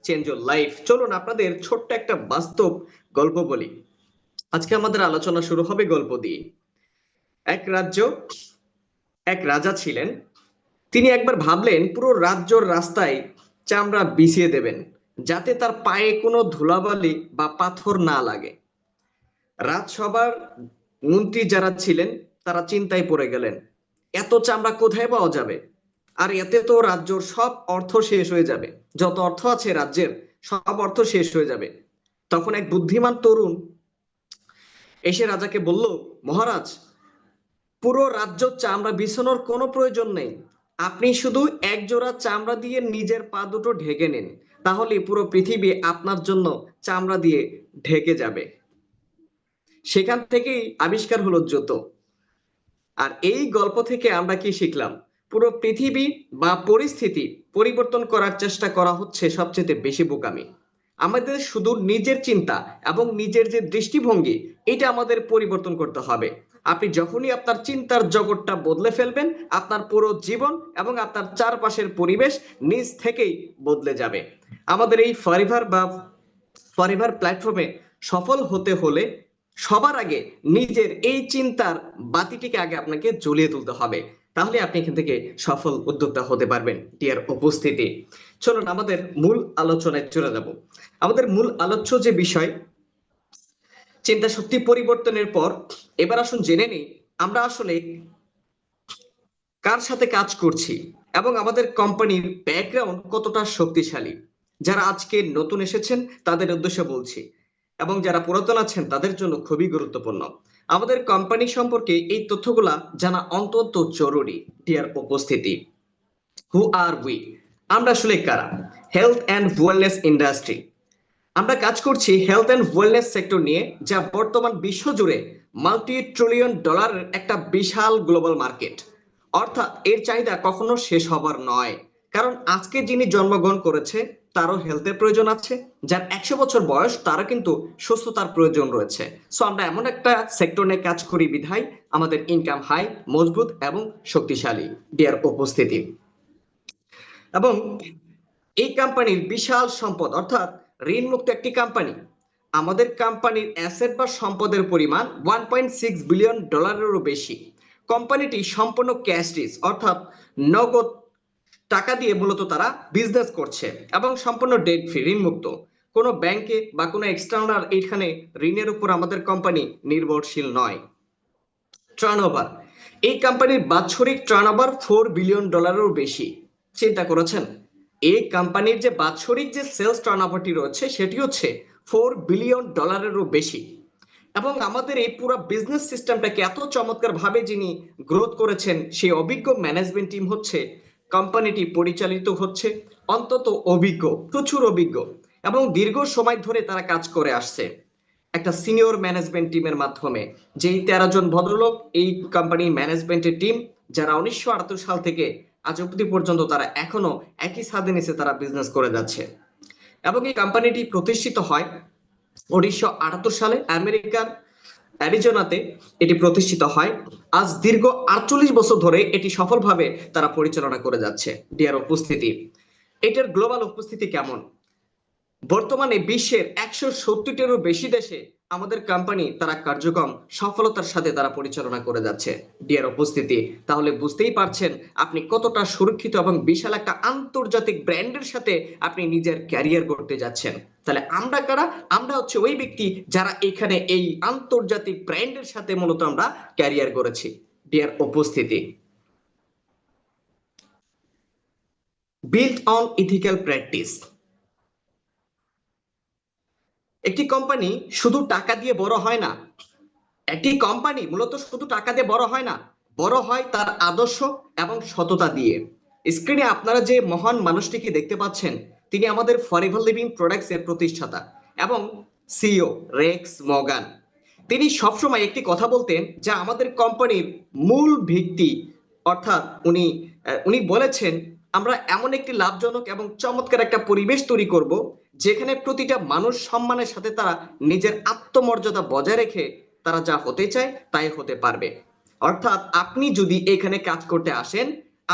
Change your life. চলুন আপনাদের ছোট্ট একটা বাস্তব গল্প বলি। আজকে আমাদের আলোচনা শুরু হবে গল্প দিয়ে। এক রাজ্য, এক রাজা ছিলেন। তিনি একবার ভাবলেন পুরো রাজ্যর রাস্তায় চামড়া বিছিয়ে দেবেন, যাতে তার পায়ে কোনো ধুলাবালি বা পাথর না লাগে। রাজসভার মন্ত্রী যারা ছিলেন তারা চিন্তায় পড়ে গেলেন, এত চামড়া কোথায় পাওয়া যাবে? আর এতে তো রাজ্যর সব অর্থ শেষ হয়ে যাবে, যত অর্থ আছে রাজ্যের সব অর্থ শেষ হয়ে যাবে। তখন এক বুদ্ধিমান তরুণ এসে রাজাকে বলল, মহারাজ, পুরো রাজ্য চামড়া বিছানোর কোনো প্রয়োজন নেই। আপনি শুধু এক জোড়া চামড়া দিয়ে নিজের পা দুটো ঢেকে নিন, তাহলে পুরো পৃথিবী আপনার জন্য চামড়া দিয়ে ঢেকে যাবে। সেখান থেকেই আবিষ্কার হলো জুতো। আর এই গল্প থেকে আমরা কি শিখলাম? পুরো পৃথিবী বা পরিস্থিতি পরিবর্তন করার চেষ্টা করা হচ্ছে সবচেয়ে বেশি বোকামি। আমাদের শুধু নিজের চিন্তা এবং নিজের যে দৃষ্টিভঙ্গি, এটা আমাদের পরিবর্তন করতে হবে। আপনি যখনই আপনার চিন্তার জগৎটা বদলে ফেলবেন, আপনার পুরো জীবন এবং আপনার চারপাশের পরিবেশ নিজ থেকেই বদলে যাবে। আমাদের এই ফরএভার প্ল্যাটফর্মে সফল হতে হলে সবার আগে নিজের এই চিন্তার বাতিটিকে আগে আপনাকে জ্বলিয়ে তুলতে হবে, তাহলে আপনি এখান থেকে সফল উদ্যোক্তা হতে পারবেন। ডিয়ার উপস্থিতি, চলুন আমাদের মূল আলোচনায় চলে যাব। আমাদের মূল আলোচ্য যে বিষয়, চিন্তা শক্তি পরিবর্তনের পর এবার আসুন জেনে নিই আমরা আসলে কার সাথে কাজ করছি এবং আমাদের কোম্পানির ব্যাকগ্রাউন্ড কতটা শক্তিশালী। যারা আজকে নতুন এসেছেন তাদের উদ্দেশ্যে বলছি, এবং যারা পুরাতন আছেন তাদের জন্য খুবই গুরুত্বপূর্ণ। আমাদের কোম্পানি সম্পর্কে এই তথ্যগুলা জানা অত্যন্ত জরুরি। ডিয়ার উপস্থিতি, হু আর উই? আমরা আসলে কারা? Health and wellness industry. আমরা কাজ করছি হেলথ অ্যান্ড ওয়েলনেস সেক্টর নিয়ে, যা বর্তমান বিশ্বজুড়ে মাল্টি ট্রিলিয়ন ডলারের একটা বিশাল গ্লোবাল মার্কেট। অর্থাৎ এর চাহিদা কখনো শেষ হবার নয়, কারণ আজকে যিনি জন্মগ্রহণ করেছে তারও হেলথের প্রয়োজন আছে, যার 100 বছর বয়স তারও কিন্তু সুস্থতার প্রয়োজন রয়েছে। সো আমরা এমন একটা সেক্টর নিয়ে কাজ করি বিধায় আমাদের ইনকাম হাই, মজবুত এবং শক্তিশালী। ডিয়ার উপস্থিতি, এবং এই কোম্পানির বিশাল সম্পদ, অর্থাৎ ঋণমুক্ত একটি কোম্পানি। আমাদের কোম্পানির অ্যাসেট বা সম্পদের পরিমাণ 1.6 বিলিয়ন ডলারেরও বেশি। কোম্পানিটি সম্পূর্ণ ক্যাশ রিচ, অর্থাৎ নগদ টাকা দিয়ে মূলত তারা বিজনেস করছে, এবং সম্পূর্ণ ডেট ফ্রি, ঋণমুক্ত। কোনো ব্যাংকে বা কোনো এক্সটার্নাল এখানে ঋণের উপর আমাদের কোম্পানি নির্ভরশীল নয়। টার্নওভার, এই কোম্পানির বাৎসরিক টার্নওভার 4 বিলিয়ন ডলারেরও বেশি। চিন্তা করেছেন, এই কোম্পানির যে বাৎসরিক যে সেলস টার্নওভারটি রয়েছে সেটি হচ্ছে 4 বিলিয়ন ডলারেরও বেশি। এবং আমাদের এই পুরো বিজনেস সিস্টেমটাকে এত চমৎকার ভাবে যিনি গ্রোথ করেছেন সেই অভিজ্ঞ ম্যানেজমেন্ট টিম হচ্ছে, কোম্পানিটি পরিচালিত হচ্ছে অন্তত অভিজ্ঞ, প্রচুর অভিজ্ঞ এবং দীর্ঘ সময় ধরে তারা কাজ করে আসছে একটা সিনিয়র ম্যানেজমেন্ট টিমের মাধ্যমে। যেই 13 জন ভদ্রলোক এই কোম্পানির ম্যানেজমেন্টের টিম, যারা 1978 সাল থেকে আজ অব্দি পর্যন্ত তারা এখনো একই ছাদের নিচে তারা বিজনেস করে যাচ্ছে। এবং এই কোম্পানিটি প্রতিষ্ঠিত হয় 1978 সালে আমেরিকার অ্যারিজোনাতে। এটি প্রতিষ্ঠিত হয়। আজ দীর্ঘ 48 বছর ধরে এটি সফলভাবে তারা পরিচালনা করে যাচ্ছে। ডিয়ার উপস্থিতি, এটার গ্লোবাল উপস্থিতি কেমন? বর্তমানে বিশ্বের 170টিরও বেশি দেশে আমাদের কোম্পানি তারা কার্যক্রম সফলতার সাথে তারা পরিচালনা করে যাচ্ছে। ডিয়ার উপস্থিতি, তাহলে বুঝতেই পারছেন আপনি কতটা সুরক্ষিত এবং বিশাল একটা আন্তর্জাতিক ব্র্যান্ডের সাথে আপনি নিজের ক্যারিয়ার করতে যাচ্ছেন। তাহলে আমরা কারা? আমরা হচ্ছে ওই ব্যক্তি যারা এখানে এই আন্তর্জাতিক ব্র্যান্ডের সাথে মূলত আমরা ক্যারিয়ার করেছি। ডিয়ার উপস্থিতি, বিল্ট অন ইথিক্যাল প্র্যাকটিস। একটি কোম্পানি শুধু টাকা দিয়ে বড় হয় না। একটি কোম্পানি মূলত শুধু টাকা দিয়ে বড় হয় না, বড় হয় তার আদর্শ এবং সততা দিয়ে। স্ক্রিনে আপনারা যে মহান মানুষটিকে দেখতে পাচ্ছেন, তিনি আমাদের ফরএভার লিভিং প্রোডাক্টস এর প্রতিষ্ঠাতা এবং সিইও রেক্স মর্গান। তিনি সবসময় একটি কথা বলতেন যা আমাদের কোম্পানির মূল ভিত্তি। অর্থাৎ উনি উনি বলেছেন, আমরা এমন একটি লাভজনক এবং চমৎকার একটা পরিবেশ তৈরি করব, যেখানে প্রতিটা মানুষ সম্মানের সাথে তারা নিজের আত্মমর্যাদা বজায় রেখে তারা যা হতে চায় তাই হতে পারবে। অর্থাৎ আপনি যদি এখানে কাজ করতে আসেন,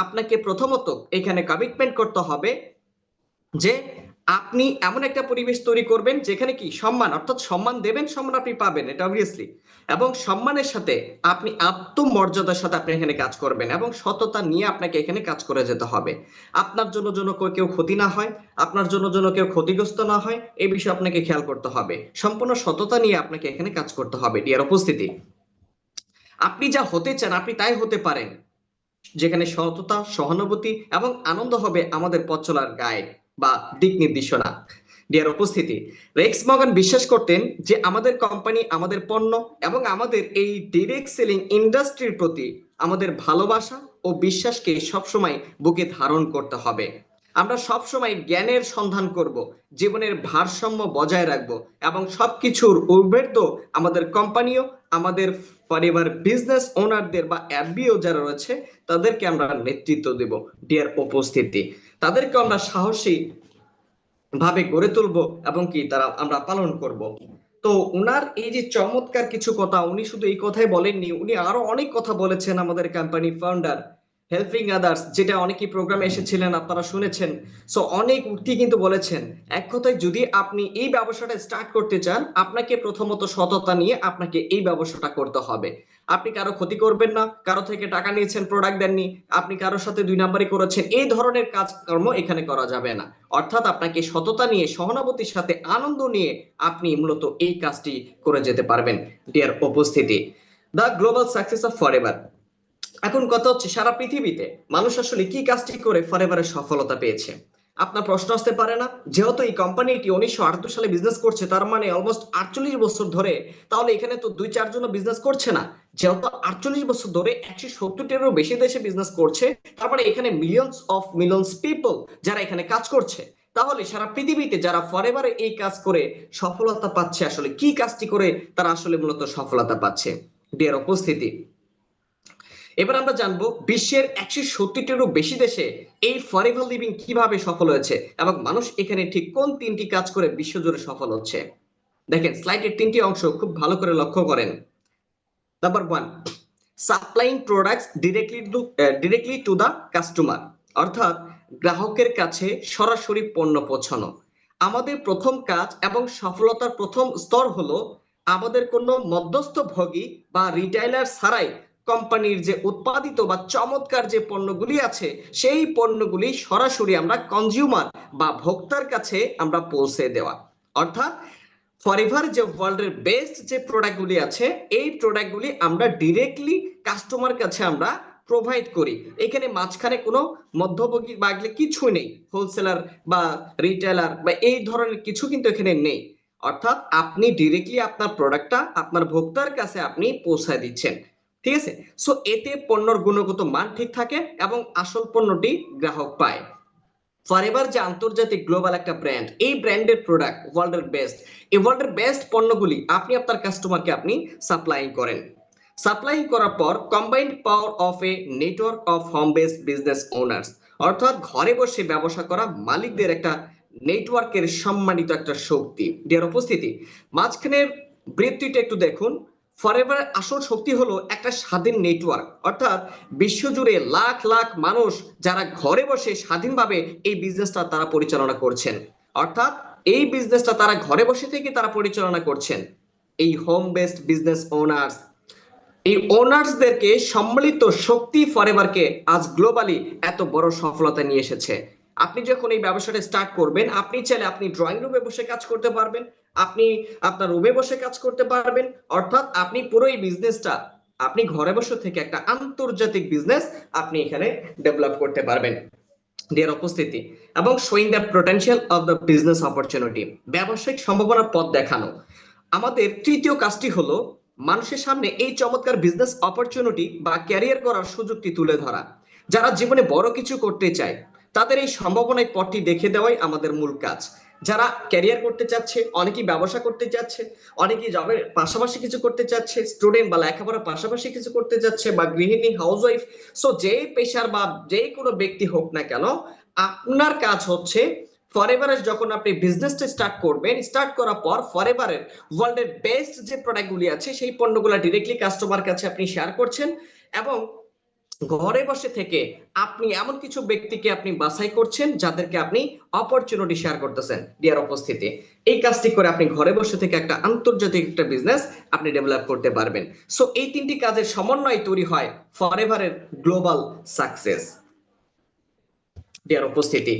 আপনাকে প্রথমত এখানে কমিটমেন্ট করতে হবে যে আপনি এমন একটা পরিবেশ তৈরি করবেন যেখানে কি সম্মান, অর্থাৎ সম্মান দেবেন, সম্মান আপনি পাবেন, এটা অবভিয়াসলি। এবং সম্মানের সাথে আপনি আত্মমর্যাদার সাথে আপনি এখানে কাজ করবেন এবং সততা নিয়ে আপনাকে এখানে কাজ করে যেতে হবে। আপনার জন্য যেন কেউ ক্ষতি না হয়, আপনার জন্য যেন কেউ ক্ষতিগ্রস্ত না হয়, এই বিষয়ে আপনাকে খেয়াল করতে হবে। সম্পূর্ণ সততা নিয়ে আপনাকে এখানে কাজ করতে হবে। ডিয়ার উপস্থিতি, আপনি যা হতে চান আপনি তাই হতে পারেন, যেখানে সততা, সহানুভূতি এবং আনন্দ হবে আমাদের পথ চলার গাইড বা দিক নির্দেশনা। ডিয়ার উপস্থিতি, রেক্স মর্গান বিশ্বাস করতেন যে আমাদের কোম্পানি, আমাদের পণ্য এবং আমাদের এই ডিরেক্ট সেলিং ইন্ডাস্ট্রির প্রতি আমাদের ভালোবাসা ও বিশ্বাসকে সবসময় বুকে ধারণ করতে হবে। আমরা সবসময় জ্ঞানের সন্ধান করব, জীবনের ভারসাম্য বজায় রাখবো এবং সবকিছুর ঊর্ধ্বে আমাদের কোম্পানিও, আমাদের পরিবার, বিজনেস ওনারদের বা এফবিও যারা রয়েছে তাদেরকে আমরা নেতৃত্ব দেব। ডিয়ার উপস্থিতি, তাদেরকে আমরা সাহসী ভাবে গড়ে তুলবো এবং কি তারা আমরা পালন করব। তো উনার এই যে চমৎকার কিছু কথা, উনি শুধু এই কথাই বলেননি, উনি আরো অনেক কথা বলেছেন। আমাদের কোম্পানি ফাউন্ডার হেল্পিং আদার্স, যেটা অনেকেই প্রোগ্রামে এসেছিলেন, আপনারা শুনেছেন। সো অনেক উক্তি কিন্তু বলেছেন। এক কথায় যদি আপনি এই ব্যবসাটা স্টার্ট করতে চান, আপনাকে প্রথমত সততা নিয়ে আপনাকে এই ব্যবসাটা করতে হবে। আপনি কারো ক্ষতি করবেন না, কারো থেকে টাকা নিয়েছেন, প্রোডাক্ট দেননি, আপনি কারোর সাথে দুই নাম্বারই করেছেন, এই ধরনের কাজকর্ম এখানে করা যাবে না। অর্থাৎ আপনাকে সততা নিয়ে, সহানুভূতির সাথে, আনন্দ নিয়ে আপনি মূলত এই কাজটি করে যেতে পারবেন। ডিয়ার উপস্থিতি, the global success of forever. এখন কথা হচ্ছে, সারা পৃথিবীতে মানুষ আসলে কি কাজটি করে ফরএভারের সফলতা পেয়েছে? আপনার প্রশ্ন আসতে পারে না? যেহেতু এই কোম্পানিটি 1978 সালে বিজনেস করছে, তার মানে অলমোস্ট 48 বছর ধরে, তাহলে এখানে তো 2-4 জন বিজনেস করছে না। যেহেতু 48 বছর ধরে 170-টিরও বেশি দেশে বিজনেস করছে, তারপরে এখানে মিলিয়ন্স পিপল যারা এখানে কাজ করছে। তাহলে সারা পৃথিবীতে যারা ফরএভারে এই কাজ করে সফলতা পাচ্ছে, আসলে কি কাজটি করে তারা আসলে মূলত সফলতা পাচ্ছে? ডিয়ার উপস্থিতি, এবার আমরা জানবো বিশ্বের 170-টিরও বেশি দেশে এই ফরএভার লিভিং কিভাবে সফল হয়েছে এবং মানুষ এখানে ঠিক কোন 3টি কাজ করে বিশ্বজুড়ে সফল হচ্ছে। দেখেন স্লাইডের 3টি অংশ খুব ভালো করে লক্ষ্য করেন। Number 1, supplying products directly to the customer, অর্থাৎ গ্রাহকের কাছে সরাসরি পণ্য পৌঁছানো। আমাদের প্রথম কাজ এবং সফলতার প্রথম স্তর হলো আমাদের কোনো মধ্যস্থভোগী বা রিটেইলার ছাড়াই কোম্পানির যে উৎপাদিত বা চমৎকার যে পণ্যগুলি আছে, সেই পণ্যগুলি সরাসরি আমরা কনজিউমার বা ভোক্তার কাছে আমরা পৌঁছে দেওয়া। অর্থাৎ ফরএভার যে ওয়ার্ল্ডের বেস্ট যে প্রোডাক্টগুলি আছে, এই প্রোডাক্টগুলি আমরা ডিরেক্টলি কাস্টমার কাছে আমরা প্রোভাইড করি। এখানে মাঝখানে কোনো মধ্যভোগী বা কিছু নেই, হোলসেলার বা রিটেলার বা এই ধরনের কিছু কিন্তু এখানে নেই। অর্থাৎ আপনি ডিরেক্টলি আপনার প্রোডাক্টটা আপনার ভোক্তার কাছে আপনি পৌঁছায় দিচ্ছেন। ঠিক আছে? সো এতে পণ্যর গুণগত মান ঠিক থাকে এবং আসল পণ্যটি গ্রাহক পায়। ফরএভার যে আন্তর্জাতিক গ্লোবাল একটা ব্র্যান্ড, এই ব্র্যান্ডের প্রোডাক্ট ওয়ার্ল্ডের বেস্ট, এই ওয়ার্ল্ডের বেস্ট পণ্যগুলি আপনি আপনার কাস্টমারকে আপনি সাপ্লাই করেন। সাপ্লাই করার পর combined power of A network of home based business owners, অর্থাৎ ঘরে বসে ব্যবসা করা মালিকদের একটা নেটওয়ার্কের সম্মানিত একটা শক্তি। ডিয়ার উপস্থিতি, মাঝখানের বৃত্তিটা একটু দেখুন। ফরএভার আসল শক্তি হলো একটা স্বাধীন নেটওয়ার্ক, অর্থাৎ বিশ্বজুড়ে লাখ লাখ মানুষ যারা ঘরে বসে স্বাধীনভাবে এই বিজনেসটা তারা পরিচালনা করছেন। অর্থাৎ এই বিজনেসটা তারা ঘরে বসে থেকে তারা পরিচালনা করছেন। এই হোম বেসড বিজনেস ওনার্স, এই ওনার্সদেরকে সম্মিলিত শক্তি ফরএভারকে আজ গ্লোবালি এত বড় সফলতা নিয়ে এসেছে। আপনি যখন এই ব্যবসাটা স্টার্ট করবেন, আপনি চাইলে আপনি ড্রয়িং রুমে বসে কাজ করতে পারবেন, আপনি আপনার রুমে বসে কাজ করতে পারবেন। অর্থাৎ আপনি পুরো এই বিজনেসটা আপনি ঘরে বসে থেকে একটা আন্তর্জাতিক বিজনেস আপনি এখানে ডেভেলপ করতে পারবেন। ডিয়ার উপস্থিতি, এবং showing the potential of the business opportunity, ব্যবসায়িক সম্ভাবনার পথ দেখানো। আমাদের তৃতীয় কাজটি হলো মানুষের সামনে এই চমৎকার বিজনেস অপরচুনিটি বা ক্যারিয়ার করার সুযোগটি তুলে ধরা। যারা জীবনে বড় কিছু করতে চায় তাদের এই সম্ভাবনায় পথটি দেখে দেওয়াই আমাদের মূল কাজ। যারা ক্যারিয়ার করতে চাচ্ছে, অনেকেই ব্যবসা করতে চাচ্ছে, অনেকেই জবের পাশাপাশি কিছু করতে চাচ্ছে, স্টুডেন্ট বা লেখাপড়ার পাশাপাশি কিছু করতে চাচ্ছে, বা গৃহিণী, হাউসওয়াইফ। সো যে পেশার বা যে কোনো ব্যক্তি হোক না কেন, আপনার কাজ হচ্ছে ফরএভারে যখন আপনি বিজনেসটা স্টার্ট করবেন, স্টার্ট করার পর ফরএভারের ওয়ার্ল্ডের বেস্ট যে প্রোডাক্টগুলি আছে সেই পণ্যগুলো ডিরেক্টলি কাস্টমার কাছে আপনি শেয়ার করছেন এবং ঘরে বসে থেকে আপনি এমন কিছু ব্যক্তিকে আপনি বাছাই করছেন যাদেরকে আপনি অপরচুনিটি শেয়ার করতেছেন ডিয়ার উপস্থিতি। এই কাজটি করে আপনি ঘরে বসে থেকে একটা আন্তর্জাতিক একটা বিজনেস আপনি ডেভেলপ করতে পারবেন। সো এই তিনটি কাজের সমন্বয় তৈরি হয় ফরএভারের গ্লোবাল সাকসেস ডিয়ার উপস্থিতি।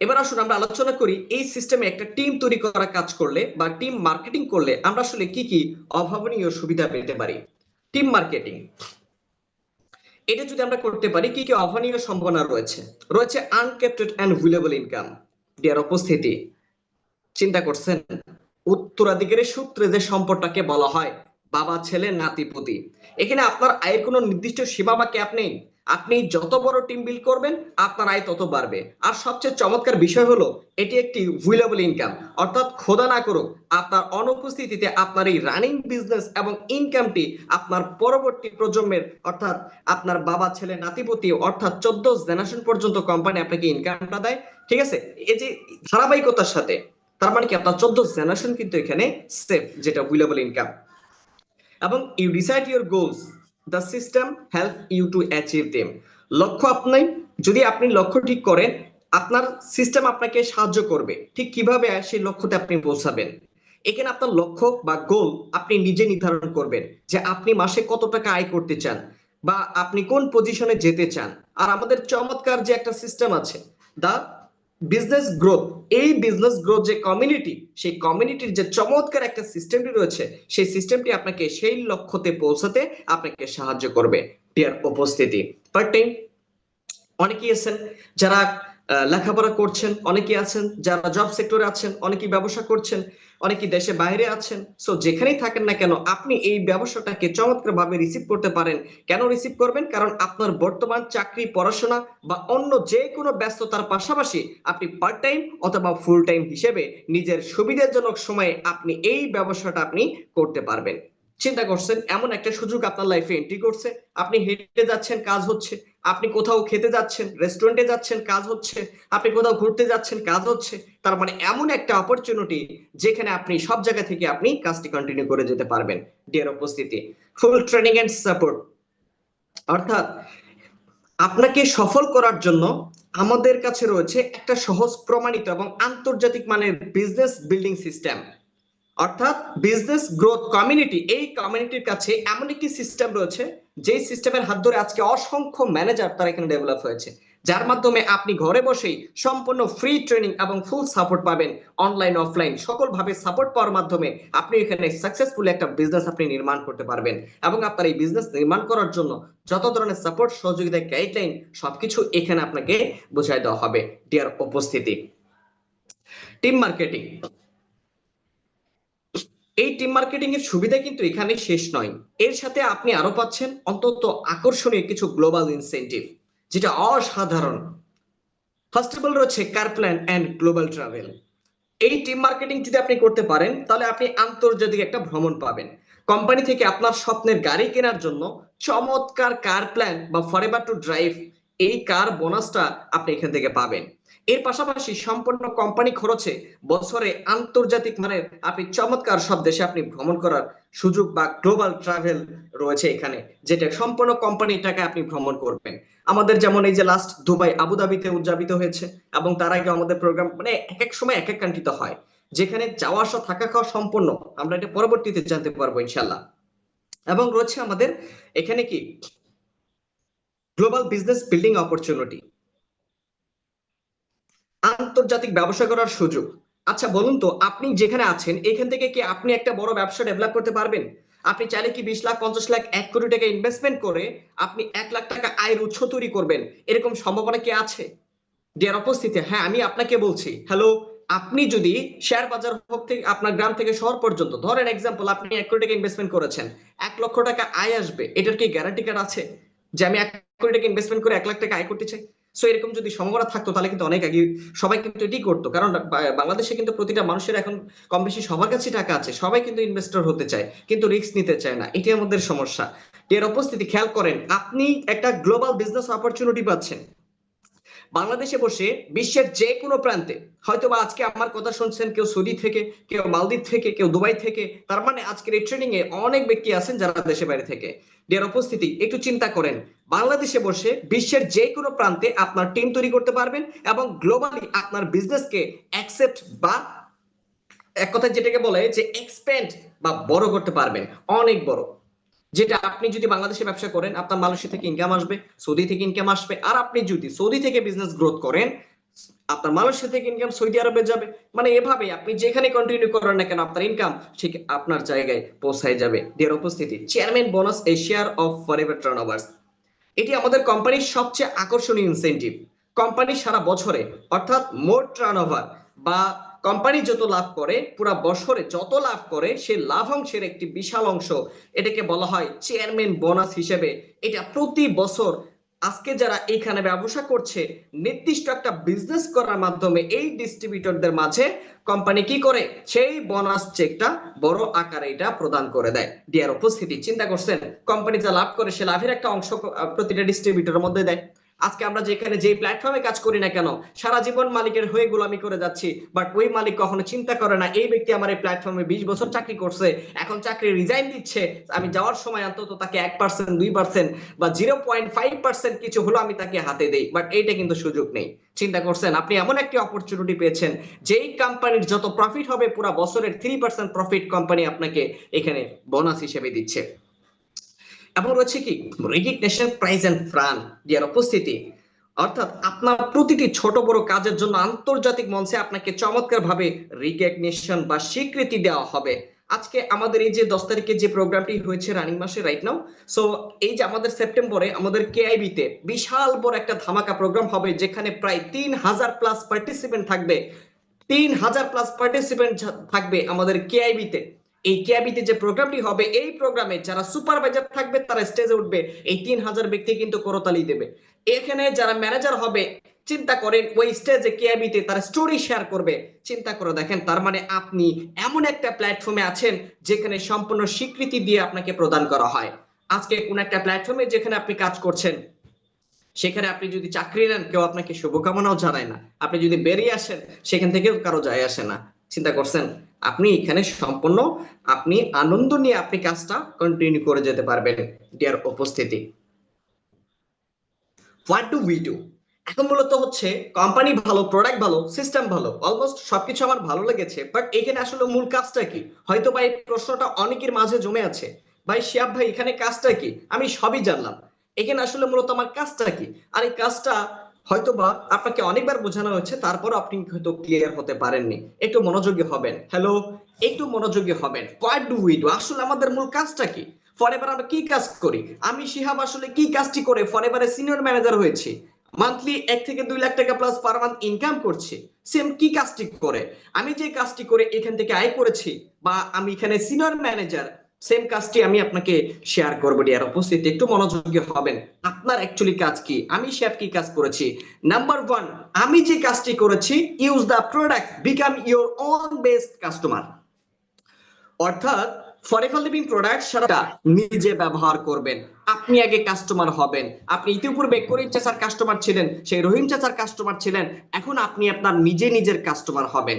এবার আসুন আমরা আলোচনা করি এই সিস্টেমে একটা টিম তৈরি করা কাজ করলে বা টিম মার্কেটিং করলে আমরা আসলে কি কি অভাবনীয় সুবিধা পেতে পারি। টিম মার্কেটিং এটা যদি আমরা করতে পারি কি কি অভাবনীয় সম্ভাবনা রয়েছে। রয়েছে আনক্যাপটেড এন্ড ভুলেবল ইনকাম ডিয়ার উপস্থিতি। চিন্তা করছেন উত্তরাধিকারের সূত্রে যে সম্পদটাকে বলা হয় বাবা ছেলে নাতি পুতি, এখানে আপনার আয়ের কোনো নির্দিষ্ট সীমা বা ক্যাপ নেই। আপনি যত বড় টিম বিল্ড করবেন আপনার আয় তত বাড়বে। আর সবচেয়ে চমৎকার বিষয় হলো এটি একটি ভুলেবল ইনকাম, অর্থাৎ খোদা না করুক আপনার অনুপস্থিতিতে আপনার এই রানিং বিজনেস এবং ইনকামটি আপনার পরবর্তী প্রজন্মের অর্থাৎ আপনার বাবা ছেলে নাতিপতি অর্থাৎ 14 জেনারেশন পর্যন্ত কোম্পানি আপনাকে ইনকামটা দেয়। ঠিক আছে, এই যে ধারাবাহিকতার সাথে, তার মানে কি আপনার 14 জেনারেশন কিন্তু এখানে সেফ, যেটা উইলেবল ইনকাম। এবং you decide your goals, the system help you to achieve them. লক্ষ্য আপনি যদি আপনি লক্ষ্য ঠিক করেন আপনার সিস্টেম আপনাকে সাহায্য করবে ঠিক কিভাবে সেই লক্ষ্যতে আপনি পৌঁছাবেন। এখানে আপনার লক্ষ্য বা গোল আপনি নিজে নির্ধারণ করবেন যে আপনি মাসে কত টাকা আয় করতে চান বা আপনি কোন পজিশনে যেতে চান। আর আমাদের চমৎকার যে একটা সিস্টেম আছে দা বিজনেস গ্রোথ, এই বিজনেস গ্রোথ যে কমিউনিটি, সেই কমিউনিটির যে চমৎকার একটা সিস্টেমটি রয়েছে সেই সিস্টেমটি আপনাকে সেই লক্ষ্যতে পৌঁছাতে আপনাকে সাহায্য করবে ডিয়ার উপস্থিতি। পার্ট টাইম অনেকেই আছেন যারা লেখাপড়া করছেন, অনেকেই আছেন যারা জব সেক্টরে আছেন, অনেকেই ব্যবসা করছেন, অনেকেই দেশে বাইরে আছেন। সো যেখানেই থাকেন না কেন আপনি এই ব্যবসাটাকে চমৎকার ভাবে রিসিভ করতে পারেন। কেন রিসিভ করবেন? কারণ আপনার বর্তমান চাকরি পড়াশোনা বা অন্য যে কোনো ব্যস্ততার পাশাপাশি আপনি পার্ট টাইম অথবা ফুল টাইম হিসেবে নিজের সুবিধাজনক সময়ে আপনি এই ব্যবসাটা আপনি করতে পারবেন। চিন্তা করছেন এমন একটা সুযোগ আপনার লাইফে এন্ট্রি করছে, আপনি হেঁটে যাচ্ছেন কাজ হচ্ছে, আপনি কোথাও খেতে যাচ্ছেন রেস্টুরেন্টে যাচ্ছেন কাজ হচ্ছে, আপনি কোথাও ঘুরতে যাচ্ছেন কাজ হচ্ছে। তার মানে এমন একটা অপরচুনিটি যেখানে আপনি সব জায়গা থেকে আপনি কাজটি কন্টিনিউ করে যেতে পারবেন ডিয়ার উপস্থিতি। ফুল ট্রেনিং এন্ড সাপোর্ট, অর্থাৎ আপনাকে সফল করার জন্য আমাদের কাছে রয়েছে একটা সহজ প্রমাণিত এবং আন্তর্জাতিক মানের বিজনেস বিল্ডিং সিস্টেম, অর্থাৎ বিজনেস গ্রোথ কমিউনিটি। এই কমিউনিটির কাছে এমন একটি সিস্টেম রয়েছে যে সিস্টেমের হাত ধরে আজকে অসংখ্য ম্যানেজার তারা এখানে ডেভেলপ হয়েছে, যার মাধ্যমে আপনি ঘরে বসেই সম্পূর্ণ ফ্রি ট্রেনিং এবং ফুল সাপোর্ট পাবেন। অনলাইন অফলাইন সকল ভাবে সাপোর্ট পাওয়ার মাধ্যমে আপনি এখানে সাকসেসফুলি একটা বিজনেস আপনি নির্মাণ করতে পারবেন। এবং আপনার এই বিজনেস নির্মাণ করার জন্য যত ধরনের সাপোর্ট সহযোগিতা গাইডলাইন সবকিছু এখানে আপনাকে বোঝাই দেওয়া হবে ডিয়ার উপস্থিতি। টিম মার্কেটিং, এই টিম মার্কেটিং এর সুবিধা কিন্তু এখানে শেষ নয়, এর সাথে আপনি আরো পাচ্ছেন অন্তত আকর্ষণীয় কিছু গ্লোবাল ইনসেনটিভ যেটা অসাধারণ। ফার্স্ট অফ অল রয়েছে কার প্ল্যান এন্ড গ্লোবাল ট্রাভেল। এই টিম মার্কেটিং যদি আপনি করতে পারেন তাহলে আপনি আন্তর্জাতিক একটা ভ্রমণ পাবেন। কোম্পানি থেকে আপনার স্বপ্নের গাড়ি কেনার জন্য চমৎকার কার প্ল্যান বা ফরএভার টু ড্রাইভ এই কার বোনাসটা আপনি এখান থেকে পাবেন। এর পাশাপাশি সম্পূর্ণ কোম্পানি খরচে বছরে আন্তর্জাতিক মানের আপনি চমৎকার সব দেশে আপনি ভ্রমণ করার সুযোগ বা গ্লোবাল ট্রাভেল রয়েছে এখানে, যেটা সম্পূর্ণ কোম্পানির টাকায় আপনি ভ্রমণ করবেন। আমাদের যেমন এই যে লাস্ট দুবাই আবুধাবিতে উদযাপিত হয়েছে এবং তার আগে আমাদের প্রোগ্রাম মানে এক এক সময় এক এক কান্ট্রিতে হয়, যেখানে যাওয়া আসা থাকা খাওয়া সম্পূর্ণ আমরা এটা পরবর্তীতে জানতে পারবো ইনশাল্লাহ। এবং রয়েছে আমাদের এখানে কি গ্লোবাল বিজনেস বিল্ডিং অপরচুনিটি, আন্তর্জাতিক ব্যবসা করার সুযোগ। আচ্ছা বলুন তো আপনি যেখানে আছেন এখান থেকে কি আপনি একটা বড় ব্যবসা ডেভেলপ করতে পারবেন? আপনি চাইলে কি 20 লাখ 50 লাখ 1 কোটি টাকা ইনভেস্টমেন্ট করে আপনি 1 লাখ টাকা আয়ের উৎস তৈরি করবেন? এরকম সম্ভাবনা কি আছে ডিয়ার উপস্থিতি? হ্যাঁ আমি আপনাকে বলছি হ্যালো, আপনি যদি শেয়ার বাজার হোক থেকে আপনার গ্রাম থেকে শহর পর্যন্ত ধরেন এক্সাম্পল আপনি 1 কোটি টাকা ইনভেস্টমেন্ট করেছেন, 1 লক্ষ টাকা আয় আসবে, এটার কি গ্যারান্টি কার্ড আছে যে আমি 1 কোটি টাকা ইনভেস্টমেন্ট করে 1 লাখ টাকা আয় করতে চাই? সো এরকম যদি সম্ভাবনা থাকতো তাহলে কিন্তু অনেক আগে সবাই কিন্তু এটি করতো, কারণ বাংলাদেশে কিন্তু প্রতিটা মানুষের এখন কম বেশি সবার কাছে টাকা আছে, সবাই কিন্তু ইনভেস্টর হতে চায় কিন্তু রিস্ক নিতে চায় না, এটি আমাদের সমস্যা। এর উপস্থিতি খেয়াল করেন আপনি একটা গ্লোবাল বিজনেস অপরচুনিটি পাচ্ছেন, বাংলাদেশে বসে বিশ্বের যে কোনো প্রান্তে, হয়তো বা আজকে আমার কথা শুনছেন কেউ সৌদি থেকে, কেউ মালদ্বীপ থেকে, কেউ দুবাই থেকে, তার মানে আজকের এই ট্রেনিং এ অনেক ব্যক্তি আছেন যারা দেশে বাইরে থেকে। ডিয়ার উপস্থিতি, একটু চিন্তা করেন, বাংলাদেশে বসে বিশ্বের যে কোনো প্রান্তে আপনার টিম তৈরি করতে পারবেন এবং গ্লোবালি আপনার বিজনেসকে অ্যাকসেপ্ট বা এক কথায় যেটাকে বলে যে এক্সপ্যান্ড বা বড় করতে পারবেন, অনেক বড়। যেটা আপনি যদি বাংলাদেশে ব্যবসা করেন, আপনার মালয়েশিয়া থেকে ইনকাম আসবে, সৌদি থেকে ইনকাম আসবে, আর আপনি যদি সৌদি থেকে বিজনেস গ্রোথ করেন, আপনার মালয়েশিয়া থেকে ইনকাম সৌদি আরবে যাবে। মানে এভাবে আপনি যেখানে কন্টিনিউ করেন না কেন, আপনার ইনকাম ঠিক আপনার জায়গায় পৌঁছায় যাবে। ডিয়ার উপস্থিতি, chairman bonus a share of Forever turnovers, এটি আমাদের কোম্পানির সবচেয়ে আকর্ষণীয় ইনসেনটিভ। কোম্পানি সারা বছরে, অর্থাৎ মোট টার্নওভার বা কোম্পানি যত লাভ করে, পুরো বছরে যত লাভ করে, সেই লাভাংশের একটি বিশাল অংশ, এটাকে বলা হয় চেয়ারম্যান বোনাস হিসেবে। এটা প্রতি বছর আজকে যারা এখানে ব্যবসা করছে, নির্দিষ্ট একটা বিজনেস করার মাধ্যমে এই ডিস্ট্রিবিউটরদের মাঝে কোম্পানি কি করে, সেই বোনাস চেকটা বড় আকারে এটা প্রদান করে দেয়। ডিয়ার উপস্থিতি, চিন্তা করছেন, কোম্পানি যা লাভ করে সে লাভের একটা অংশ প্রতিটা ডিস্ট্রিবিউটরের মধ্যে দেয়। আজকে আমরা যেখানে যে প্ল্যাটফর্মে কাজ করি না কেন, সারা জীবন মালিকের হয়ে গোলামি করে যাচ্ছি, বাট ওই মালিক কখনো চিন্তা করে না এই ব্যক্তি আমার এই প্ল্যাটফর্মে 20 বছর চাকরি করছে, এখন চাকরি রিজাইন দিচ্ছে, আমি যাওয়ার সময় অন্তত তাকে 1%, 2% বা 0.5% কিছু হলো আমি তাকে হাতে দেই। বাট এইটা কিন্তু সুযোগ নেই। চিন্তা করছেন, আপনি এমন একটি অপরচুনিটি পেয়েছেন, যেই কোম্পানির যত প্রফিট হবে পুরো বছরের 3% প্রফিট কোম্পানি আপনাকে এখানে বোনাস হিসেবে দিচ্ছে। এবং রয়েছে কি recognition, prize and fun. Dear উপস্থিতি, অর্থাৎ আপনার প্রতিটি ছোট বড় কাজের জন্য আন্তর্জাতিক মঞ্চে আপনাকে চমৎকার ভাবে রিকগনিশন বা স্বীকৃতি দেওয়া হবে। আজকে আমাদের এই যে 10 তারিখে যে প্রোগ্রামটি হয়েছে রানিং মাসে রাইট নাও, সো এই যে আমাদের সেপ্টেম্বরে আমাদের কেআইবি তে বিশাল বড় একটা ধামাকা প্রোগ্রাম হবে, যেখানে প্রায় 3000 প্লাস পার্টিসিপেন্ট থাকবে। 3000 প্লাস পার্টিসিপেন্ট থাকবে আমাদের কেআইবি তে। এই কেআইবি তে যে প্রোগ্রামটি হবে, এই প্রোগ্রামে যারা সুপারভাইজার থাকবে তারা স্টেজে উঠবে, এই 3000 ব্যক্তি কিন্তু করতালি দেবে। এখানে যারা ম্যানেজার হবে, চিন্তা করেন ওই স্টেজে কেআইবি তে তারা স্টোরি শেয়ার করবে। চিন্তা করে দেখেন, তার মানে আপনি এমন একটা প্ল্যাটফর্মে আছেন যেখানে সম্পূর্ণ স্বীকৃতি দিয়ে আপনাকে প্রদান করা হয়। আজকে কোন একটা প্ল্যাটফর্মে যেখানে আপনি কাজ করছেন, সেখানে আপনি যদি চাকরি নেন, কেউ আপনাকে শুভকামনাও জানায় না, আপনি যদি বেরিয়ে আসেন সেখান থেকেও কারো যায় আসে না। চিন্তা করছেন, আপনি এখানে সম্পূর্ণ আপনি আনন্দ নিয়ে আপনি কাজটা কন্টিনিউ করে যেতে পারবেন। ডিয়ার উপস্থিতি, হোয়াট ডু উই ডু? এখন মূলত হচ্ছে কোম্পানি ভালো, প্রোডাক্ট ভালো, সিস্টেম ভালো, অলমোস্ট সবকিছু আমার ভালো লেগেছে, বাট এখানে আসলে মূল কাজটা কি? হয়তো বা এই প্রশ্নটা অনেকের মাঝে জমে আছে, ভাই শিহাব ভাই এখানে কাজটা কি? আমি সবই জানলাম, এখানে আসলে মূলত আমার কাজটা কি? আর এই কাজটা হয়তো বা আপনাকে অনেকবার বোঝানো হয়েছে, তারপর আপনি হয়তো ক্লিয়ার হতে পারেননি। একটু মনোযোগী হবেন, হ্যালো, একটু মনোযোগী হবেন। হোয়াট ডু উই ডু, আসলে আমাদের মূল কাজটা কি? ফরএভার আমরা কি কাজ করি? আমি শিহাব আসলে কি কাজটি করে ফরএভারে সিনিয়র ম্যানেজার হয়েছি, মান্থলি 1 থেকে 2 লাখ টাকা প্লাস পার মান্থ ইনকাম করছি। সেম কি কাজটি করে? আমি যে কাজটি করে এখান থেকে আয় করেছি, বা আমি এখানে সিনিয়র ম্যানেজার, সেম কাজটি আমি আপনাকে শেয়ার করবো। ডিয়ার উপস্থিতি, একটু মনোযোগী হবেন। আপনার অ্যাকচুয়ালি কাজ কি? আমি শিহাব কি কাজ করেছি? নাম্বার 1, আমি যে কাজটি করেছি, use the product, become your own best customer. অর্থাৎ ফরএভার লিভিং প্রোডাক্ট সারা নিজে ব্যবহার করবেন। আপনি আগে কাস্টমার হবেন। আপনি ইতিপূর্বে করিম চাচার কাস্টমার ছিলেন, সেই রহিম চাচার কাস্টমার ছিলেন, এখন আপনি আপনার নিজের কাস্টমার হবেন।